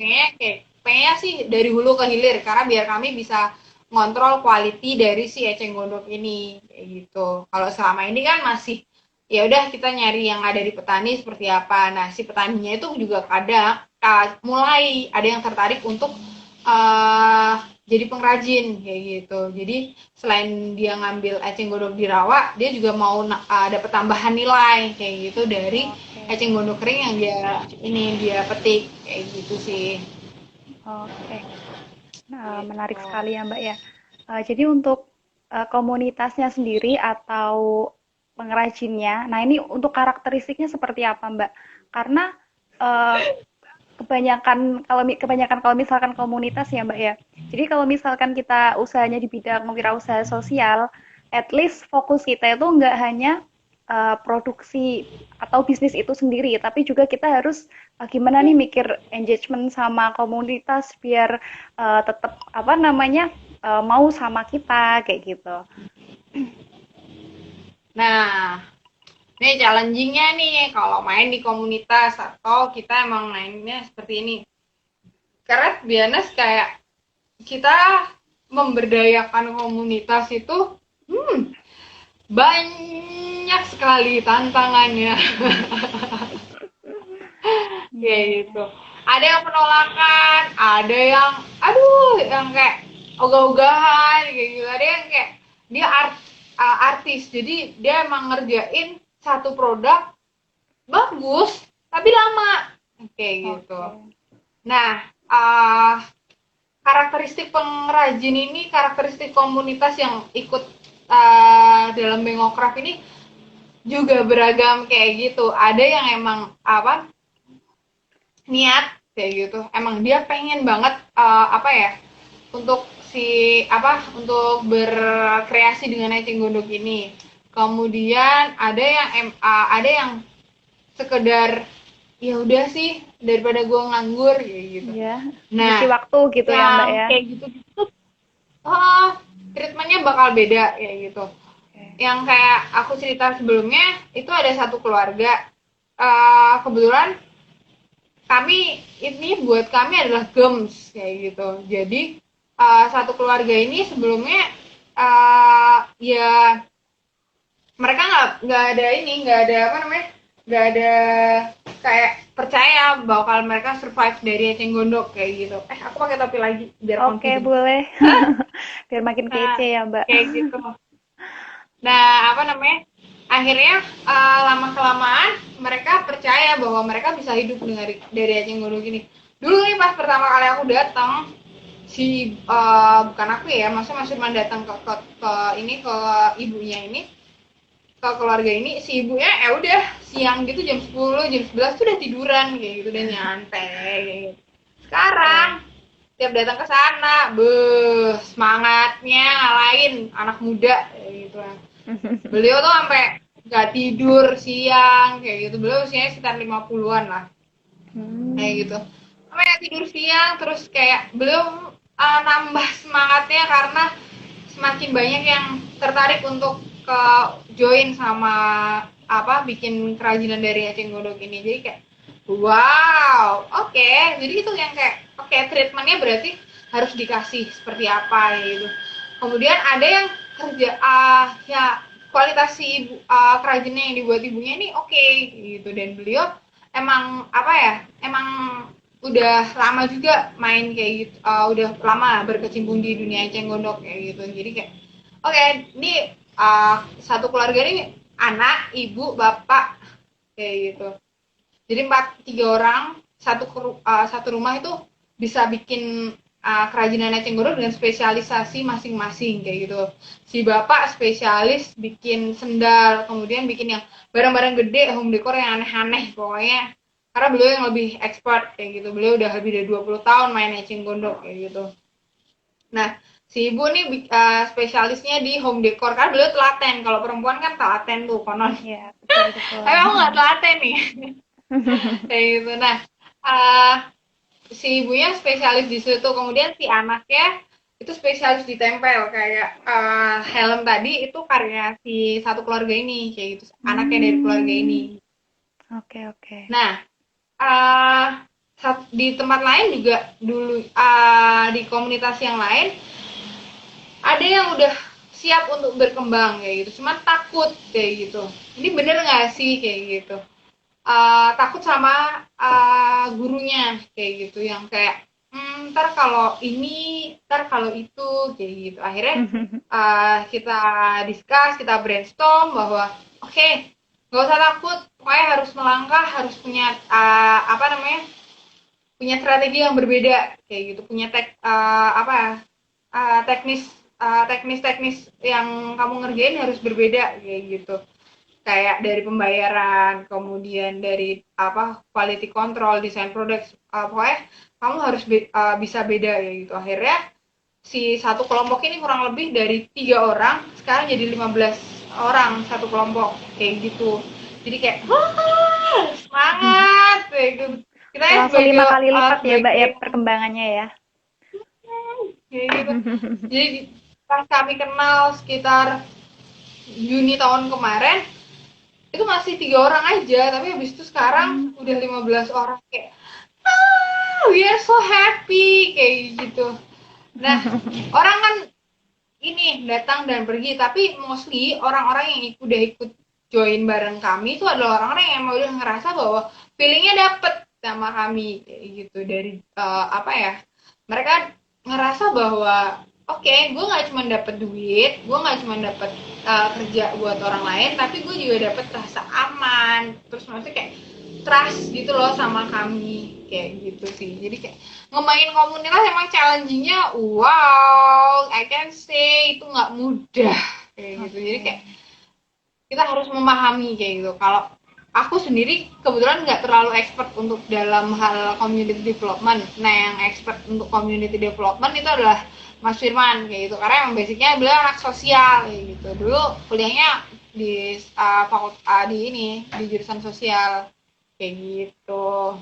Pengennya sih dari hulu ke hilir karena biar kami bisa ngontrol quality dari si eceng gondok ini kayak gitu. Kalau selama ini kan masih ya udah kita nyari yang ada di petani seperti apa. Nah, si petaninya itu juga kadang mulai ada yang tertarik untuk uh, jadi pengrajin kayak gitu. Jadi selain dia ngambil eceng gondok di rawa, dia juga mau dapat tambahan nilai kayak gitu dari Oke. eceng gondok kering yang dia petik kayak gitu sih. Oke. Nah, Gitu. menarik sekali ya, Mbak ya. Jadi untuk komunitasnya sendiri atau pengrajinnya, nah ini untuk karakteristiknya seperti apa, Mbak? Karena eh, kebanyakan kalau misalkan komunitas ya, Mbak ya. Jadi kalau misalkan kita usahanya di bidang wirausaha sosial, at least fokus kita itu nggak hanya produksi atau bisnis itu sendiri, tapi juga kita harus gimana nih mikir engagement sama komunitas biar tetap apa namanya mau sama kita kayak gitu. Nah, ini challengingnya nih kalau main di komunitas atau kita emang mainnya seperti ini. Karena biasanya kayak kita memberdayakan komunitas itu, hmm, banyak sekali tantangannya. Iya, Kayak iya. gitu. Ada yang penolakan, ada yang aduh yang kayak ogah-ogahan kayak gitu. Ada yang kayak dia artis. Jadi dia emang ngerjain satu produk bagus tapi lama kayak gitu. Oke. Nah, uh, karakteristik pengrajin ini, karakteristik komunitas yang ikut dalam Bengokraft ini juga beragam kayak gitu. Ada yang emang apa niat kayak gitu. Emang dia pengen banget apa ya untuk untuk berkreasi dengan eceng gondok ini. Kemudian ada yang sekedar ya udah sih daripada gue nganggur kayak gitu. Iya, Nah, ngisi waktu gitu ya, yang Mbak ya. kayak gitu-gitu oh, treatmentnya bakal beda kayak gitu. Oke. Yang kayak aku cerita sebelumnya itu ada satu keluarga. Kebetulan buat kami adalah gems kayak gitu. Jadi satu keluarga ini sebelumnya ya mereka nggak ada apa namanya nggak ada kayak percaya bakal mereka survive dari eceng gondok kayak gitu. Aku pakai topi lagi biar Oke, confident. boleh. Biar makin Nah, kece ya, Mbak. kayak gitu. Nah, apa namanya? Akhirnya lama kelamaan mereka percaya bahwa mereka bisa hidup dari eceng gondok ini. Dulu nih pas pertama kali aku datang, bukan aku ya, maksudnya Mas Firman datang ke ibunya ini, ke keluarga ini, si ibunya ya udah siang gitu jam 10 jam 11 tuh udah tiduran kayak gitu, udah nyantai kayak gitu. Sekarang Oke. tiap datang ke sana, semangatnya ngalahin anak muda kayak gitu kan. Beliau tuh sampai nggak tidur siang kayak gitu. Beliau usianya sekitar 50-an lah kayak Hmm. gitu. Sampai nggak tidur siang terus kayak beliau nambah semangatnya karena semakin banyak yang tertarik untuk ke join sama bikin kerajinan dari eceng gondok ini. Jadi kayak wow, oke. Jadi itu yang kayak oke, treatmentnya berarti harus dikasih seperti apa gitu. Kemudian ada yang kerja ya kualitas si kerajinnya yang dibuat ibunya ini oke gitu, dan beliau emang emang udah lama juga main kayak gitu, udah lama berkecimpung di dunia eceng gondok kayak gitu. Jadi kayak oke, ini satu keluarga ini anak, ibu, bapak kayak gitu. Jadi tiga orang satu rumah itu bisa bikin kerajinan eceng gondok dengan spesialisasi masing-masing kayak gitu. Si bapak spesialis bikin sendal, kemudian bikin yang barang-barang gede, home decor yang aneh-aneh pokoknya. Karena beliau yang lebih expert kayak gitu. Beliau udah lebih dari 20 tahun main eceng gondok kayak gitu. Nah, si ibu nih spesialisnya di home decor, karena beliau telaten. Kalau perempuan kan telaten tuh konon. Iya, betul betul. Tapi aku nggak telaten nih. Kayak gitu. Nah, uh, si ibunya spesialis di situ, kemudian si anaknya itu spesialis di tempel kayak helm tadi itu karya si satu keluarga ini kayak gitu, anaknya dari keluarga ini. Hmm. Oke, oke. Nah, uh, di tempat lain juga dulu di komunitas yang lain ada yang udah siap untuk berkembang kayak gitu, cuma takut kayak gitu. Ini bener nggak sih kayak gitu? Takut sama gurunya kayak gitu, yang kayak ntar kalau ini, ntar kalau itu kayak gitu. Akhirnya kita discuss, kita brainstorm bahwa oke, nggak usah takut, pokoknya harus melangkah, harus punya punya strategi yang berbeda kayak gitu, punya teknis teknis yang kamu ngerjain harus berbeda kayak gitu, kayak dari pembayaran, kemudian dari quality control, desain produk, pokoknya kamu harus bisa beda ya gitu. Akhirnya si satu kelompok ini kurang lebih dari 3 orang sekarang jadi 15 orang satu kelompok kayak gitu. Jadi kayak wah, semangat kayak gitu. Kita ya Langsung sebagai 5 kali lipat ya, Mbak ya sebagai perkembangannya ya. kayak gitu. Jadi pas kami kenal sekitar Juni tahun kemarin itu masih 3 orang aja, tapi habis itu sekarang Hmm. udah 15 orang kayak we are so happy kayak gitu. Nah, orang kan ini datang dan pergi, tapi mostly orang-orang yang udah ikut join bareng kami itu adalah orang-orang yang emang udah ngerasa bahwa feelingnya dapet sama kami kayak gitu dari apa ya, mereka ngerasa bahwa oke, gue nggak cuma dapet duit, gue nggak cuma dapet kerja buat orang lain, tapi gue juga dapet rasa aman, terus maksudnya kayak trust gitu loh sama kami kayak gitu sih. Jadi kayak ngemain komunitas emang challengingnya wow, I can say itu nggak mudah kayak gitu. Jadi kayak Oke. kita harus memahami kayak gitu. Kalau aku sendiri kebetulan nggak terlalu expert untuk dalam hal community development. Nah, yang expert untuk community development itu adalah Mas Firman kayak gitu. Karena emang basicnya beliau anak sosial kayak gitu. Dulu kuliahnya di di ini di jurusan sosial kayak gitu.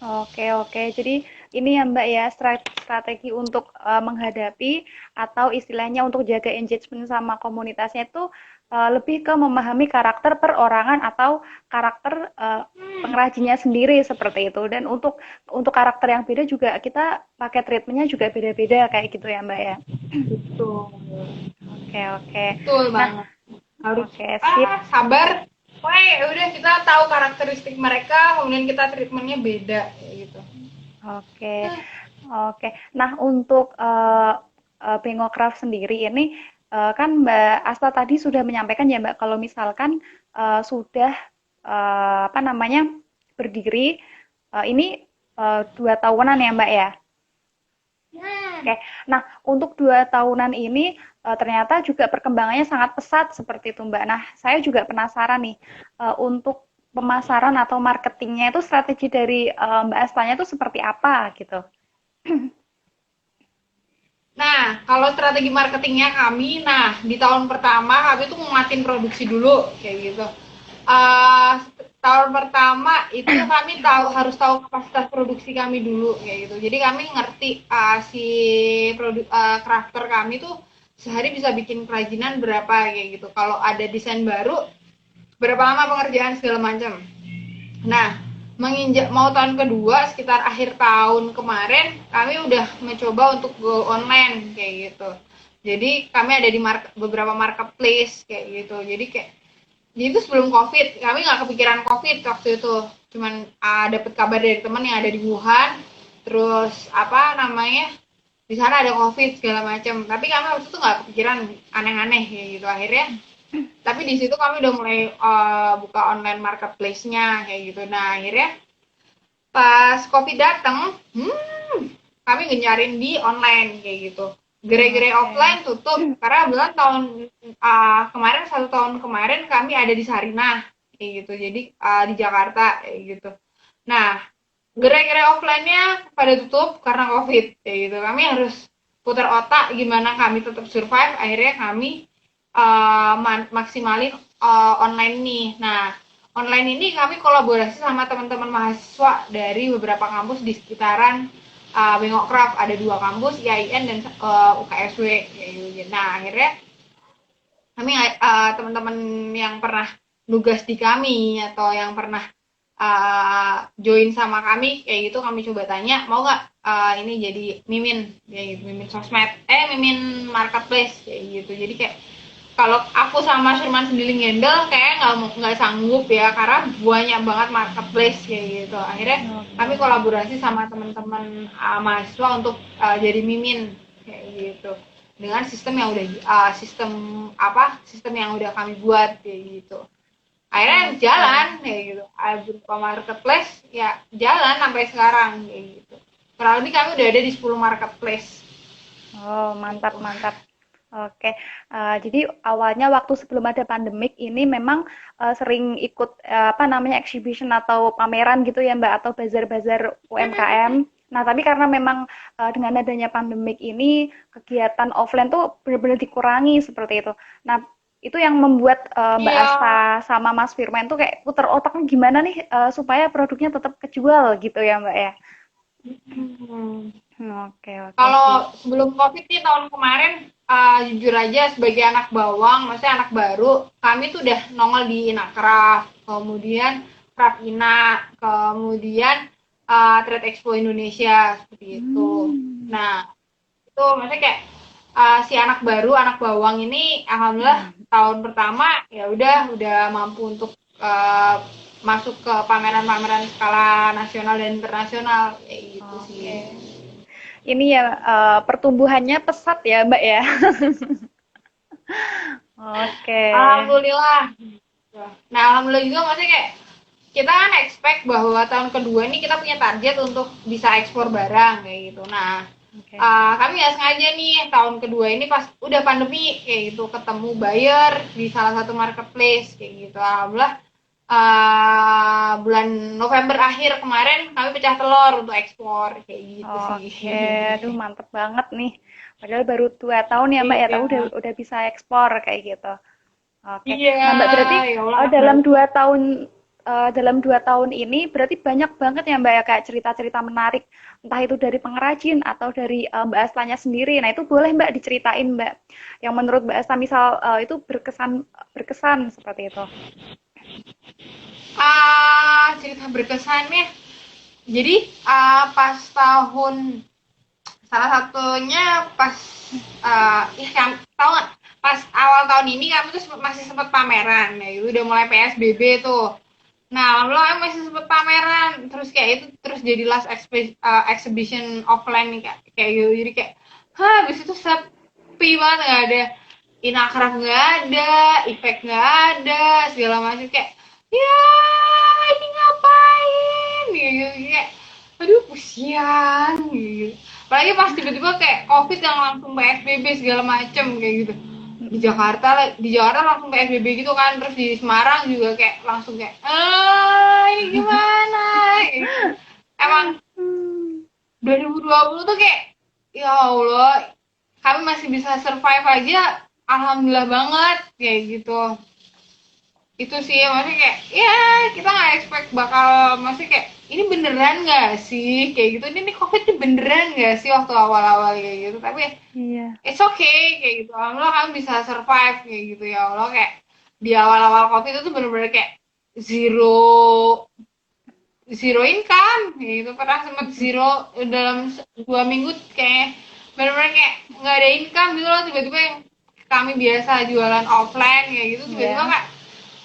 Oke, oke. Jadi ini ya Mbak ya strategi untuk menghadapi atau istilahnya untuk jaga engagement sama komunitasnya itu lebih ke memahami karakter perorangan atau karakter pengrajinnya sendiri seperti itu. Dan untuk karakter yang beda juga kita pakai treatmentnya juga beda-beda kayak gitu ya Mbak ya. Betul. Oke, oke. Betul Nah, banget. Harus oke, sip. sabar. Wah, udah kita tahu karakteristik mereka, kemudian kita treatmentnya beda kayak gitu. Oke, oke. Nah, untuk Bengokraft sendiri ini kan Mbak Asta tadi sudah menyampaikan ya Mbak kalau misalkan sudah apa namanya berdiri ini 2 tahunan ya Mbak ya. Oke. Nah, untuk 2 tahunan ini ternyata juga perkembangannya sangat pesat seperti itu Mbak. Nah, saya juga penasaran nih untuk pemasaran atau marketingnya itu strategi dari Mbak Astanya itu seperti apa gitu. Nah, kalau strategi marketingnya kami, nah di tahun pertama kami tuh nguatin produksi dulu kayak gitu. Uh, Tahun pertama itu kami harus tahu kapasitas produksi kami dulu kayak gitu. Jadi kami ngerti si crafter kami tuh sehari bisa bikin kerajinan berapa kayak gitu. Kalau ada desain baru, berapa lama pengerjaan segala macam. Nah, menginjak mau tahun kedua sekitar akhir tahun kemarin kami udah mencoba untuk go online kayak gitu. Jadi kami ada di beberapa marketplace kayak gitu. Jadi itu sebelum covid, kami nggak kepikiran covid waktu itu. Cuman dapet kabar dari teman yang ada di Wuhan, terus apa namanya di sana ada covid segala macam. Tapi kami waktu itu nggak kepikiran aneh-aneh kayak gitu. Akhirnya tapi di situ kami udah mulai buka online marketplace-nya kayak gitu. Nah akhirnya pas covid datang, kami gencarin di online kayak gitu. Gerai-gerai Oke. offline tutup karena bulan tahun kemarin 1 tahun kemarin kami ada di Sarinah kayak gitu. Jadi di Jakarta kayak gitu. Nah gerai-gerai offline-nya pada tutup karena covid kayak gitu. Kami harus putar otak gimana kami tetap survive. Akhirnya kami maksimalin online nih. Nah, online ini kami kolaborasi sama teman-teman mahasiswa dari beberapa kampus di sekitaran Bengokcraft. Ada 2 kampus, IAIN dan UKSW. Nah, akhirnya kami teman-teman yang pernah nugas di kami atau yang pernah join sama kami kayak gitu kami coba tanya mau nggak ini jadi mimin kayak gitu, mimin sosmed mimin marketplace kayak gitu. Jadi kayak kalau aku sama Surman sendiri ngendel kayak nggak sanggup ya karena banyak banget marketplace kayak gitu. Akhirnya kami Oke. kolaborasi sama teman-teman mahasiswa untuk jadi mimin kayak gitu dengan sistem yang udah sistem yang udah kami buat kayak gitu. Akhirnya Oke. jalan kayak gitu, berupa marketplace ya jalan sampai sekarang kayak gitu. Kurang lebih kami udah ada di 10 marketplace Oh, mantap, gitu. mantap. Oke, jadi awalnya waktu sebelum ada pandemik ini memang sering ikut apa namanya exhibition atau pameran gitu ya Mbak atau bazar-bazar UMKM. Nah, tapi karena memang dengan adanya pandemik ini kegiatan offline tuh benar-benar dikurangi seperti itu. Nah, itu yang membuat Mbak Iya. Asta sama Mas Firman tuh kayak putar otaknya gimana nih supaya produknya tetap kejual gitu ya Mbak ya. Hmm. Oke, oke, sip. Kalau sebelum COVID nih tahun kemarin, jujur aja sebagai anak bawang, maksudnya anak baru, kami tuh udah nongol di Inakraf, kemudian Krafina, kemudian Trade Expo Indonesia seperti itu. Hmm. Nah, itu maksudnya kayak si anak baru, anak bawang ini alhamdulillah tahun pertama ya udah mampu untuk masuk ke pameran-pameran skala nasional dan internasional kayak gitu Oke. sih. Ini ya pertumbuhannya pesat ya, Mbak ya. Oke. Alhamdulillah. Nah, alhamdulillah juga maksudnya kayak kita kan expect bahwa tahun kedua ini kita punya target untuk bisa ekspor barang kayak gitu. Nah, Oke. kami nggak sengaja nih tahun kedua ini pas udah pandemi kayak gitu ketemu buyer di salah satu marketplace kayak gitu. Alhamdulillah bulan November akhir kemarin kami pecah telur untuk ekspor kayak gitu sih. Oke, aduh mantep banget nih. Padahal baru 2 tahun ya Mbak ya, tahu Iya, udah bisa ekspor kayak gitu. Oke, iya, nah Mbak berarti ya Allah anak dalam baru. 2 tahun ini berarti banyak banget ya Mbak ya kayak cerita-cerita menarik, entah itu dari pengrajin atau dari Mbak Astanya sendiri. Nah itu boleh Mbak diceritain Mbak, yang menurut Mbak Asta misal itu berkesan berkesan seperti itu. Cerita berkesannya. Jadi pas tahun salah satunya pas ya kan tahu nggak pas awal tahun ini kami tuh masih sempat pameran ya itu udah mulai PSBB tuh. Nah, alhamdulillah kami masih sempat pameran terus kayak itu terus jadi last exhibition offline nih kayak gitu jadi kayak habis itu sepi banget nggak ada inakraf nggak ada efek nggak ada segala macam kayak ya ini ngapain gitu kayak aduh pusian gitu apalagi pas tiba-tiba kayak covid yang langsung PSBB segala macem kayak gitu di Jakarta langsung PSBB gitu kan terus di Semarang juga kayak langsung kayak ini gimana gitu. Emang Hmm, 2020 tuh kayak ya Allah kami masih bisa survive aja alhamdulillah banget kayak gitu itu sih maksudnya kayak ya kita nggak expect bakal maksudnya kayak ini beneran nggak sih kayak gitu ini covid ini beneran nggak sih waktu awal-awal kayak gitu tapi iya. it's okay kayak gitu alhamdulillah kami bisa survive kayak gitu ya Allah kayak di awal-awal covid itu tuh bener-bener kayak zero zero income kayak gitu pernah sempet zero dalam 2 minggu kayak bener-bener kayak nggak ada income gitu loh tiba-tiba yang kami biasa jualan offline kayak gitu tiba-tiba Ya. kayak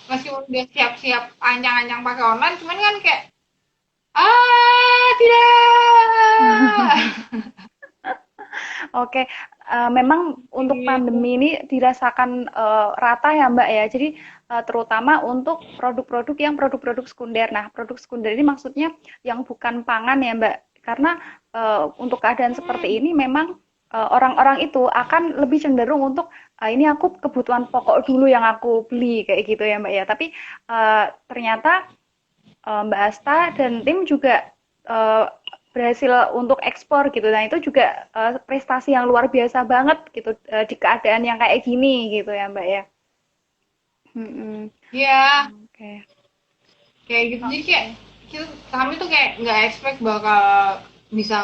meskipun udah siap-siap ancang-ancang pakai online cuman kan kayak tidak. Oke, memang untuk Gitu. pandemi ini dirasakan rata ya Mbak ya. Jadi terutama untuk produk-produk sekunder. Nah, produk sekunder ini maksudnya yang bukan pangan ya Mbak. Karena untuk keadaan seperti Hmm, ini memang orang-orang itu akan lebih cenderung untuk ini aku kebutuhan pokok dulu yang aku beli kayak gitu ya Mbak ya. Tapi ternyata Mbak Asta dan tim juga eh, berhasil untuk ekspor gitu. Nah, itu juga prestasi yang luar biasa banget gitu di keadaan yang kayak gini gitu ya, Mbak ya. Mm-mm. ya Oke. kayak gitu jadi kayak Oke. kami tuh kayak nggak expect bakal bisa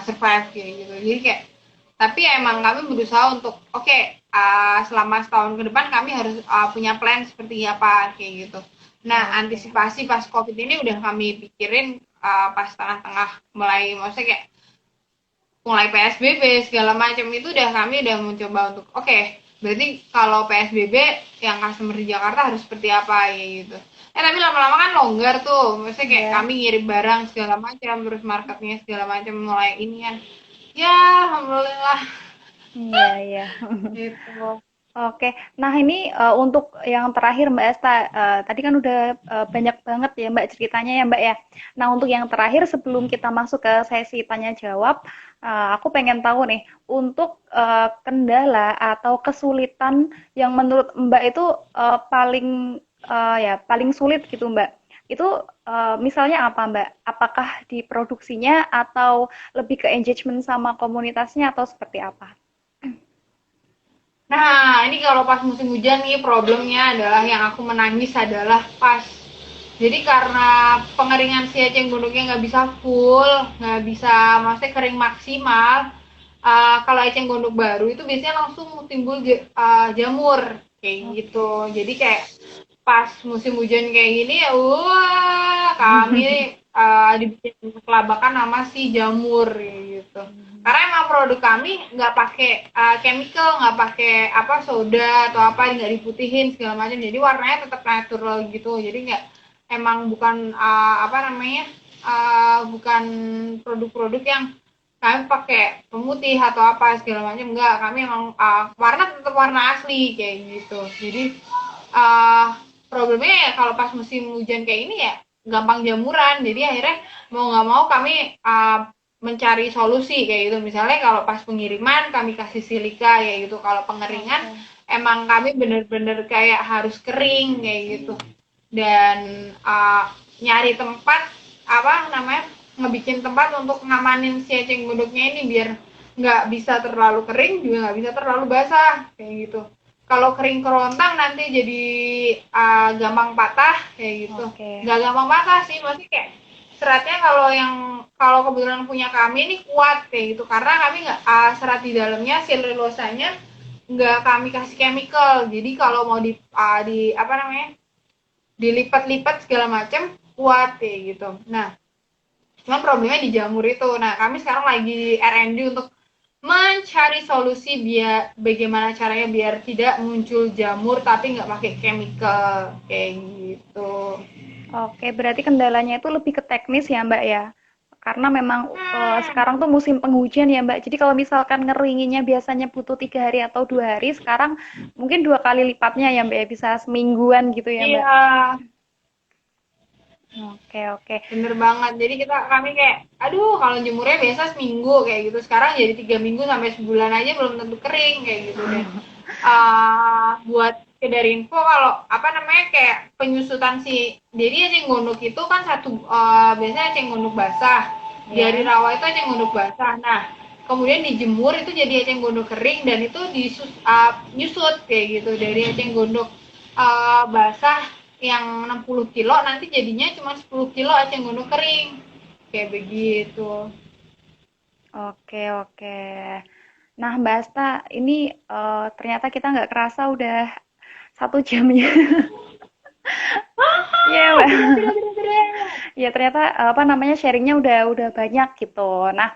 survive kayak gitu jadi kayak tapi ya emang kami berusaha untuk oke, selama setahun ke depan kami harus punya plan seperti apa kayak gitu nah Oke. antisipasi pas covid ini udah kami pikirin pas tengah-tengah mulai maksudnya kayak mulai PSBB segala macam itu udah kami udah mencoba untuk oke, berarti kalau PSBB yang customer di Jakarta harus seperti apa ya gitu. Tapi lama-lama kan longgar tuh, maksudnya kayak Ya. kami ngirim barang segala macam, terus marketnya segala macam mulai ini kan. Ya, alhamdulillah Iya, iya. gitu. Oke, nah ini untuk yang terakhir Mbak Esta, tadi kan udah banyak banget ya Mbak ceritanya ya Mbak ya. Nah untuk yang terakhir sebelum kita masuk ke sesi tanya jawab, aku pengen tahu nih untuk kendala atau kesulitan yang menurut Mbak itu paling ya paling sulit gitu Mbak. Itu misalnya apa Mbak? Apakah di produksinya atau lebih ke engagement sama komunitasnya atau seperti apa? Nah, ini kalau pas musim hujan nih problemnya adalah yang aku menangis adalah pas jadi karena pengeringan si eceng gondoknya nggak bisa full, nggak bisa maksudnya kering maksimal. Kalau eceng gondok baru itu biasanya langsung timbul jamur kayak gitu. Oke. Jadi kayak pas musim hujan kayak gini ya, wah kami dibikin kelabakan sama si jamur kayak gitu. Karena emang produk kami nggak pakai chemical, nggak pakai apa soda atau apa, nggak diputihin segala macam. Jadi warnanya tetap natural gitu. Jadi nggak, emang bukan apa namanya, bukan produk-produk yang kami pakai pemutih atau apa segala macam. Enggak, kami emang warna tetap warna asli kayak gitu. Jadi uh, problemnya ya kalau pas musim hujan kayak ini ya gampang jamuran. Jadi akhirnya mau nggak mau kami mencari solusi kayak gitu. Misalnya kalau pas pengiriman kami kasih silika kayak gitu. Kalau pengeringan Oke. emang kami bener-bener kayak harus kering kayak gitu. Dan nyari tempat apa namanya, ngebikin tempat untuk ngamanin si eceng gondoknya ini biar nggak bisa terlalu kering juga nggak bisa terlalu basah kayak gitu. Kalau kering kerontang nanti jadi gampang patah kayak gitu. Oke. Nggak gampang patah sih, masih kayak seratnya kalau kebetulan punya kami ini kuat kayak gitu karena kami nggak serat di dalamnya selulosanya nggak kami kasih chemical. Jadi kalau mau di apa namanya, dilipat-lipat segala macam kuat kayak gitu. Nah, cuma problemnya di jamur itu. Nah, kami sekarang lagi R&D untuk mencari solusi biar bagaimana caranya biar tidak muncul jamur tapi nggak pakai chemical kayak gitu. Oke, berarti kendalanya itu lebih ke teknis ya, Mbak ya. Karena memang sekarang tuh musim penghujan ya, Mbak. Jadi kalau misalkan ngeringinnya biasanya butuh 3 hari atau 2 hari, sekarang mungkin 2 kali lipatnya ya, Mbak ya. Bisa semingguan gitu ya, Mbak. Iya, Oke, oke. bener banget. Jadi kami kayak, aduh kalau jemurnya biasa seminggu kayak gitu. Sekarang jadi 3 minggu sampai sebulan aja belum tentu kering kayak gitu deh. Buat dari info kalau apa namanya kayak penyusutan si, jadi eceng gondok itu kan biasanya eceng gondok basah, dari Ya. rawa itu eceng gondok basah. Nah, kemudian dijemur itu jadi eceng gondok kering dan itu nyusut kayak gitu dari eceng gondok basah yang 60 kilo nanti jadinya cuma 10 kilo eceng gondok kering kayak begitu. Oke, oke. Nah, Mbak Asta, ini ternyata kita nggak kerasa udah 1 jam ya. Iya, Mbak. Tidak, tidak, tidak, tidak. Ya, ternyata apa namanya sharingnya udah banyak gitu. Nah,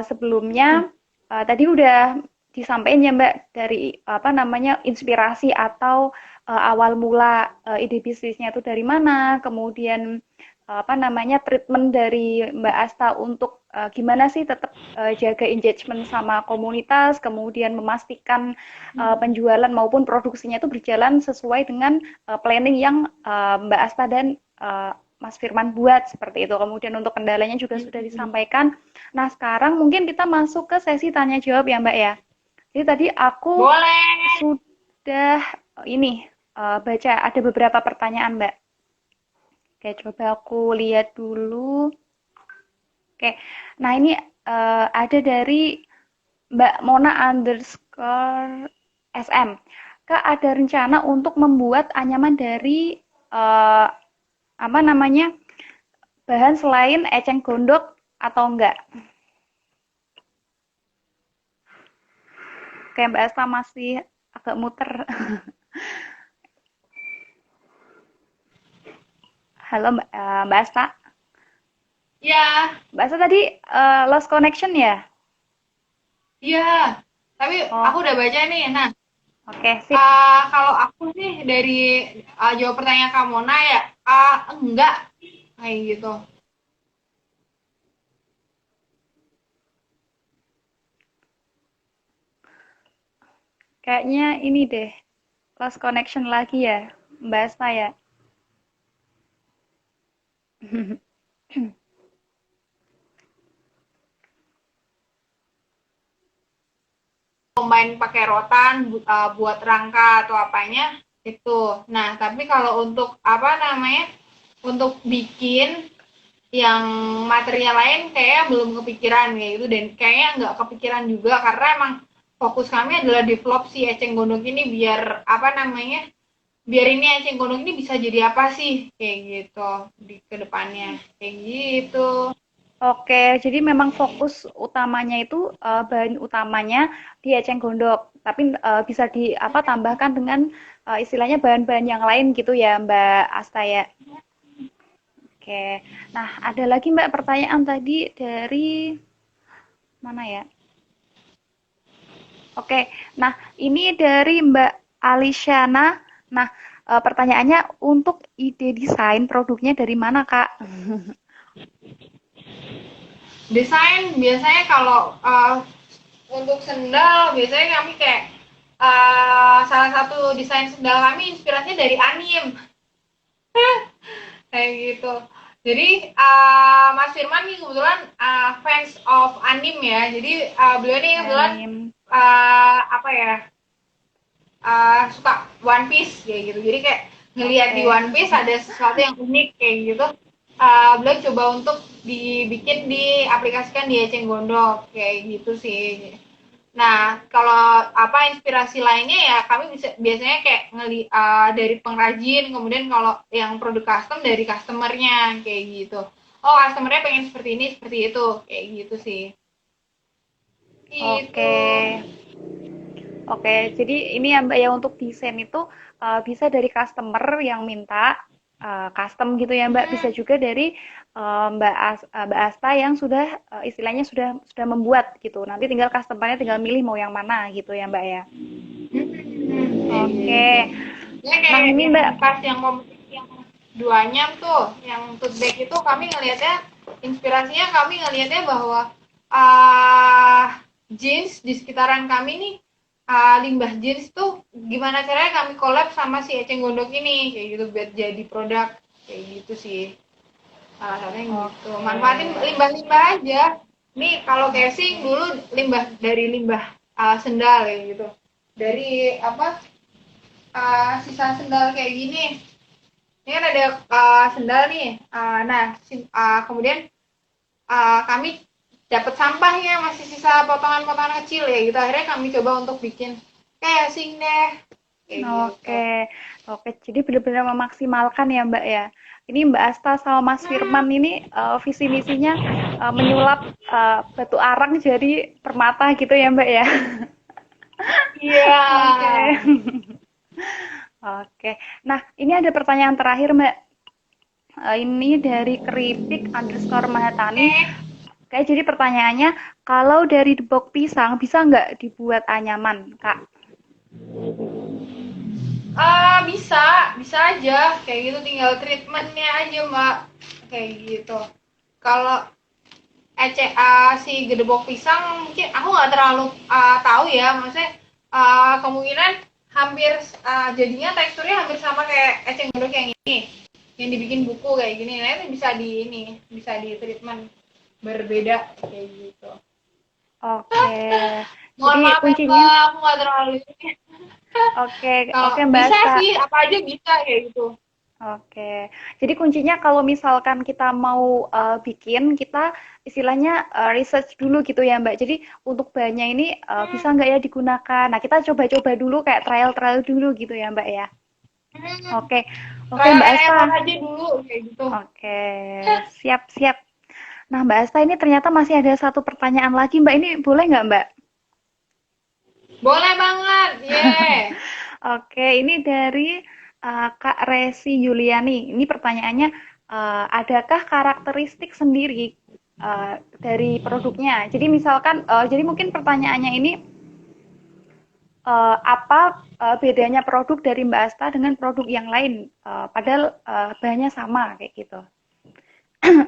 sebelumnya tadi udah disampaikan ya Mbak dari apa namanya inspirasi atau awal mula ide bisnisnya itu dari mana, kemudian apa namanya treatment dari Mbak Asta untuk gimana sih tetap jaga engagement sama komunitas, kemudian memastikan penjualan maupun produksinya itu berjalan sesuai dengan planning yang Mbak Asta dan Mas Firman buat seperti itu. Kemudian untuk kendalanya juga sudah disampaikan. Nah, sekarang mungkin kita masuk ke sesi tanya jawab ya, Mbak ya. Jadi tadi aku Boleh. sudah ini baca ada beberapa pertanyaan, Mbak. Oke, coba aku lihat dulu. Oke, nah ini ada dari Mbak Mona underscore SM. Kak, ada rencana untuk membuat anyaman dari eh, apa namanya bahan selain eceng gondok atau enggak? Kayak Mbak Asta masih agak muter. Halo Mbak Asta. Ya, Mbak Asta tadi lost connection ya? iya. Tapi Oh, aku udah baca nih. Nah, oke, sip. kalau aku sih dari jawab pertanyaan Kak Mona ya, enggak kayak gitu. Kayaknya ini deh, lost connection lagi ya, Mbak Asta ya. Combine pakai rotan buat rangka atau apanya itu. Nah, tapi kalau untuk apa namanya? Untuk bikin yang material lain kayak belum kepikiran kayak gitu dan kayaknya nggak kepikiran juga karena emang fokus kami adalah develop si eceng gondok ini biar apa namanya, biar ini eceng gondok ini bisa jadi apa sih kayak gitu di kedepannya kayak gitu. Oke, jadi memang fokus utamanya itu bahan utamanya di eceng gondok, tapi bisa di apa tambahkan dengan istilahnya bahan-bahan yang lain gitu ya, Mbak Asta ya. Oke. Nah, ada lagi Mbak pertanyaan tadi dari Mana ya? Oke, nah ini dari Mbak Alisyana. Nah, pertanyaannya untuk ide desain produknya dari mana, Kak? Desain biasanya kalau untuk sendal biasanya kami kayak salah satu desain sendal kami inspirasinya dari anim kayak gitu. Jadi Mas Firman nih kebetulan fans of anim ya. Jadi beliau nih kebetulan Denim. apa ya suka One Piece kayak gitu. Jadi kayak ngelihat di Oke. One Piece ada sesuatu yang unik kayak gitu. Beliau coba untuk dibikin diaplikasikan di eceng gondok kayak gitu sih. Nah, kalau apa inspirasi lainnya ya kami bisa biasanya kayak dari pengrajin, kemudian kalau yang produk custom dari customernya kayak gitu. Oh, customernya pengen seperti ini, seperti itu, kayak gitu sih. Gitu. Oke. Oke, jadi ini ya Mbak ya untuk desain itu bisa dari customer yang minta custom gitu ya Mbak, bisa Mm-mm. juga dari Mbak Asta yang sudah istilahnya sudah membuat gitu. Nanti tinggal customernya tinggal milih mau yang mana gitu ya Mbak ya. Kayak Oke. gitu. Ya Nah, kayak ini yang Mbak. pas yang kompetisi yang duanya tuh, yang tote bag itu kami ngelihatnya inspirasinya kami ngelihatnya bahwa jeans di sekitaran kami nih limbah jeans tuh gimana caranya kami collab sama si Eceng Gondok ini kayak gitu buat jadi produk kayak gitu sih salah satunya gitu Oke. manfaatin limbah-limbah aja nih kalau casing Oke. dulu limbah dari limbah sendal kayak gitu dari apa sisa sendal kayak gini. Ini kan ada sendal nih. Kemudian kami dapat sampahnya masih sisa potongan-potongan kecil ya gitu. Akhirnya kami coba untuk bikin casing deh. Kayak gitu. Oke, oke. Jadi benar-benar memaksimalkan ya Mbak ya. Ini Mbak Asta sama Mas Hmm, Firman ini visi misinya menyulap batu arang jadi permata gitu ya Mbak ya. iya. Oke, oke. Nah ini ada pertanyaan terakhir Mbak. Ini dari keripik underscore Mahatani. Oke. Kayak jadi pertanyaannya, kalau dari debok pisang bisa nggak dibuat anyaman, Kak? Bisa aja. Kayak gitu tinggal treatmentnya aja mbak. Kayak gitu. Kalau si gedebok pisang mungkin aku nggak terlalu tahu ya maksudnya kemungkinan hampir jadinya teksturnya hampir sama kayak eceng gondok yang ini yang dibikin buku kayak gini nah itu bisa di treatment berbeda kayak gitu Oke. mohon Jadi maaf ya kuncinya, mbak aku nggak terlalu oke, kalau oke Mbak bisa Asta. sih apa aja bisa kayak gitu. Oke. Jadi kuncinya kalau misalkan kita mau bikin, kita istilahnya research dulu gitu ya Mbak. Jadi untuk bahannya ini bisa nggak ya digunakan? Nah, kita coba-coba dulu kayak trial-trial dulu gitu ya Mbak ya. Oke, oke Trial Mbak and Asta. error aja dulu kayak gitu. Oke, siap-siap. Nah, Mbak Asta ini ternyata masih ada satu pertanyaan lagi, Mbak. Ini boleh nggak, Mbak? Boleh banget yeah. Oke, ini dari Kak Resi Yuliani. Ini pertanyaannya, adakah karakteristik sendiri dari produknya? Jadi misalkan, jadi mungkin pertanyaannya ini, apa bedanya produk dari Mbak Asta dengan produk yang lain? Padahal bahannya sama kayak gitu.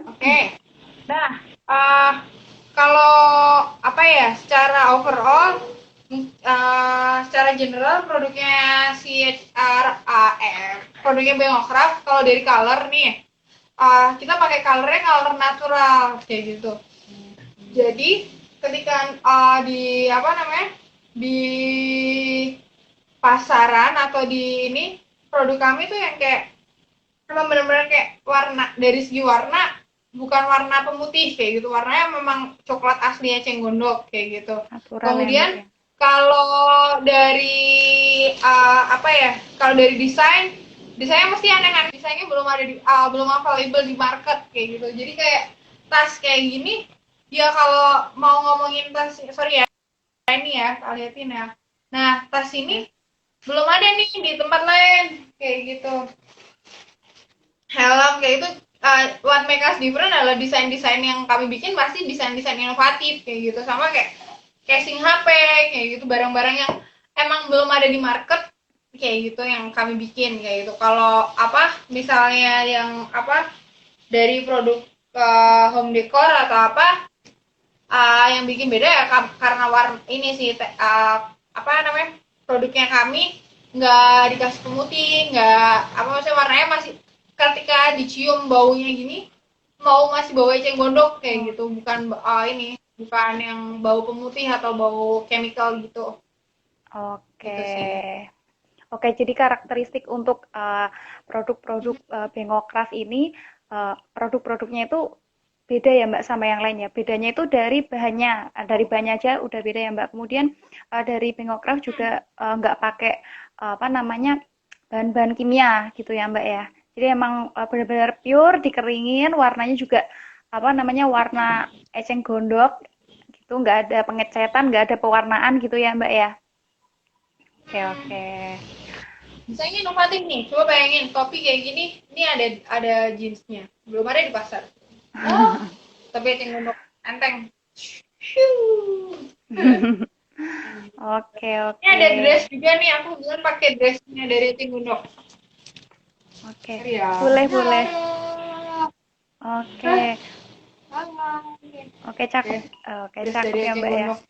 Oke. Nah, kalau apa ya, secara overall, secara general produknya produknya Bengokraft kalau dari color nih, kita pakai colornya color natural kayak gitu. Jadi ketika di apa namanya di pasaran atau di ini produk kami tuh yang kayak memang benar-benar kayak warna dari segi warna bukan warna pemutih kayak gitu warnanya memang coklat asli eceng gondok kayak gitu Natural ya, Mbak kemudian ya. kalau dari apa ya kalau dari desainnya mesti aneh-aneh desainnya belum available di market kayak gitu jadi kayak tas kayak gini ya kalau mau ngomongin tas sorry ya ini ya kalian liatin ya nah tas Oke. ini belum ada nih di tempat lain kayak gitu helm kayak itu what make us different adalah desain-desain yang kami bikin pasti desain-desain inovatif kayak gitu, sama kayak casing HP kayak gitu, barang-barang yang emang belum ada di market kayak gitu yang kami bikin kayak gitu. Kalau apa misalnya yang apa dari produk home decor atau apa, yang bikin beda ya karena warna ini sih apa namanya, produknya kami nggak dikasih pemutih, nggak apa maksudnya warnanya masih ketika dicium baunya gini mau masih bau eceng gondok kayak Oh, gitu, bukan ini bukan yang bau pemutih atau bau chemical gitu oke. gitu sih. Oke, jadi karakteristik untuk produk-produk Bengokraft ini, produk-produknya itu beda ya Mbak sama yang lainnya. Bedanya itu dari bahannya aja udah beda ya Mbak. Kemudian dari Bengokraft juga nggak pakai apa namanya bahan-bahan kimia gitu ya Mbak ya. Jadi emang benar-benar pure dikeringin, warnanya juga apa namanya warna eceng gondok gitu, nggak ada pengecetan, nggak ada pewarnaan gitu ya Mbak ya. Oke oke. Misalnya inovatif nih, coba bayangin topi kayak gini, ini ada jeansnya, belum ada di pasar. Oh, tapi eceng gondok enteng. Shoo. Oke, Ini oke. ada dress juga nih, aku bilang pakai dressnya dari Tingundok. Oke. Ya. Boleh, boleh. Halo. Oke. Halo. Oke, cakep. Oke, Oke, dress cakep dari ya, Eceng Mbak ya. Gondok.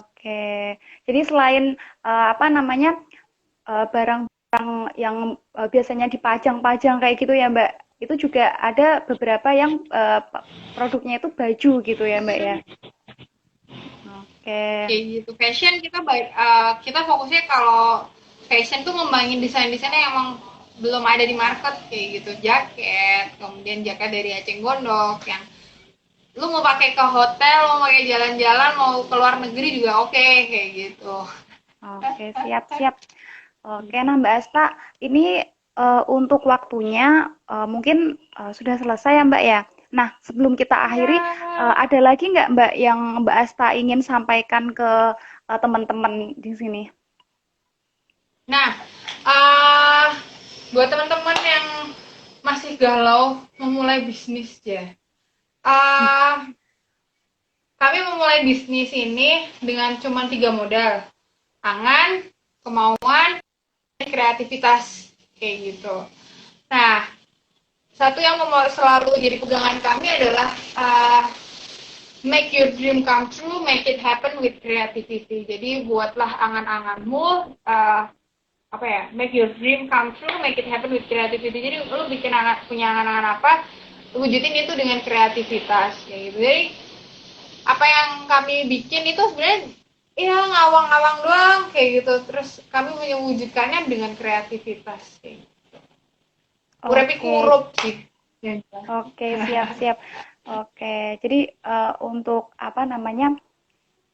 Oke. Jadi selain apa namanya barang-barang yang biasanya dipajang-pajang kayak gitu ya, Mbak. Itu juga ada beberapa yang produknya itu baju gitu ya, Mbak ya. Oke. Kayak gitu. Fashion kita baik, kita fokusnya kalau fashion tuh ngembangin desain-desain yang emang belum ada di market kayak gitu. Jaket, kemudian jaket dari Eceng Gondok yang lu mau pakai ke hotel, mau pakai jalan-jalan, mau ke luar negeri juga oke kayak gitu. Oke, siap-siap. Oke, nah Mbak Asta, ini untuk waktunya mungkin sudah selesai ya Mbak ya. Nah, sebelum kita akhiri, Ya. ada lagi nggak Mbak yang Mbak Asta ingin sampaikan ke teman-teman di sini? Nah, uh, buat teman-teman yang masih galau memulai bisnis ya, uh, kami memulai bisnis ini dengan cuma 3 modal: tangan, kemauan, dan kreativitas kayak gitu. Nah, satu yang selalu jadi pegangan kami adalah make your dream come true, make it happen with creativity. Jadi buatlah angan-anganmu, apa ya, make your dream come true, make it happen with creativity. Jadi lu bikin punya angan-angan apa, wujudin itu dengan kreativitas kayak gitu. Jadi apa yang kami bikin itu sebenarnya ya ngawang-ngawang doang kayak gitu, terus kami mewujudkannya dengan kreativitas kayak gitu. Urepi Oke, kurup sih ya. oke, siap-siap. Oke, jadi untuk apa namanya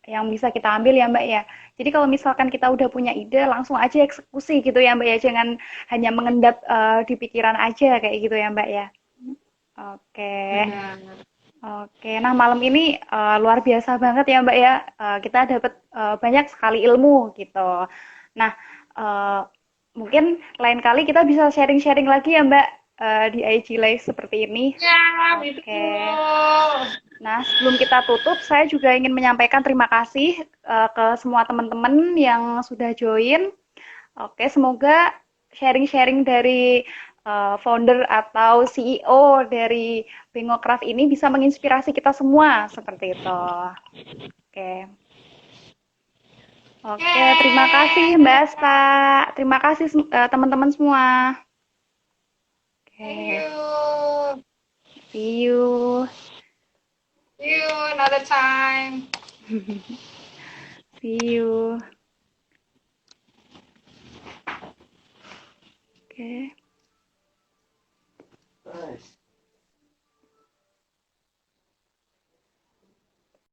yang bisa kita ambil ya Mbak ya. Jadi kalau misalkan kita udah punya ide, langsung aja eksekusi gitu ya Mbak ya. Jangan hanya mengendap di pikiran aja kayak gitu ya Mbak ya. Oke. Benar. Oke. Nah, malam ini luar biasa banget ya Mbak ya. Kita dapat banyak sekali ilmu gitu. Nah, eh, mungkin lain kali kita bisa sharing-sharing lagi ya Mbak di IG Live seperti ini. Ya, Oke. betul. Nah, sebelum kita tutup, saya juga ingin menyampaikan terima kasih ke semua teman-teman yang sudah join. Oke, semoga sharing-sharing dari founder atau CEO dari Bengokraft ini bisa menginspirasi kita semua seperti itu. Oke. Oke, terima kasih Mbak Asta. Yeay. Terima kasih teman-teman semua. Thank Oke, you. see you. See you another time. See you. Oke.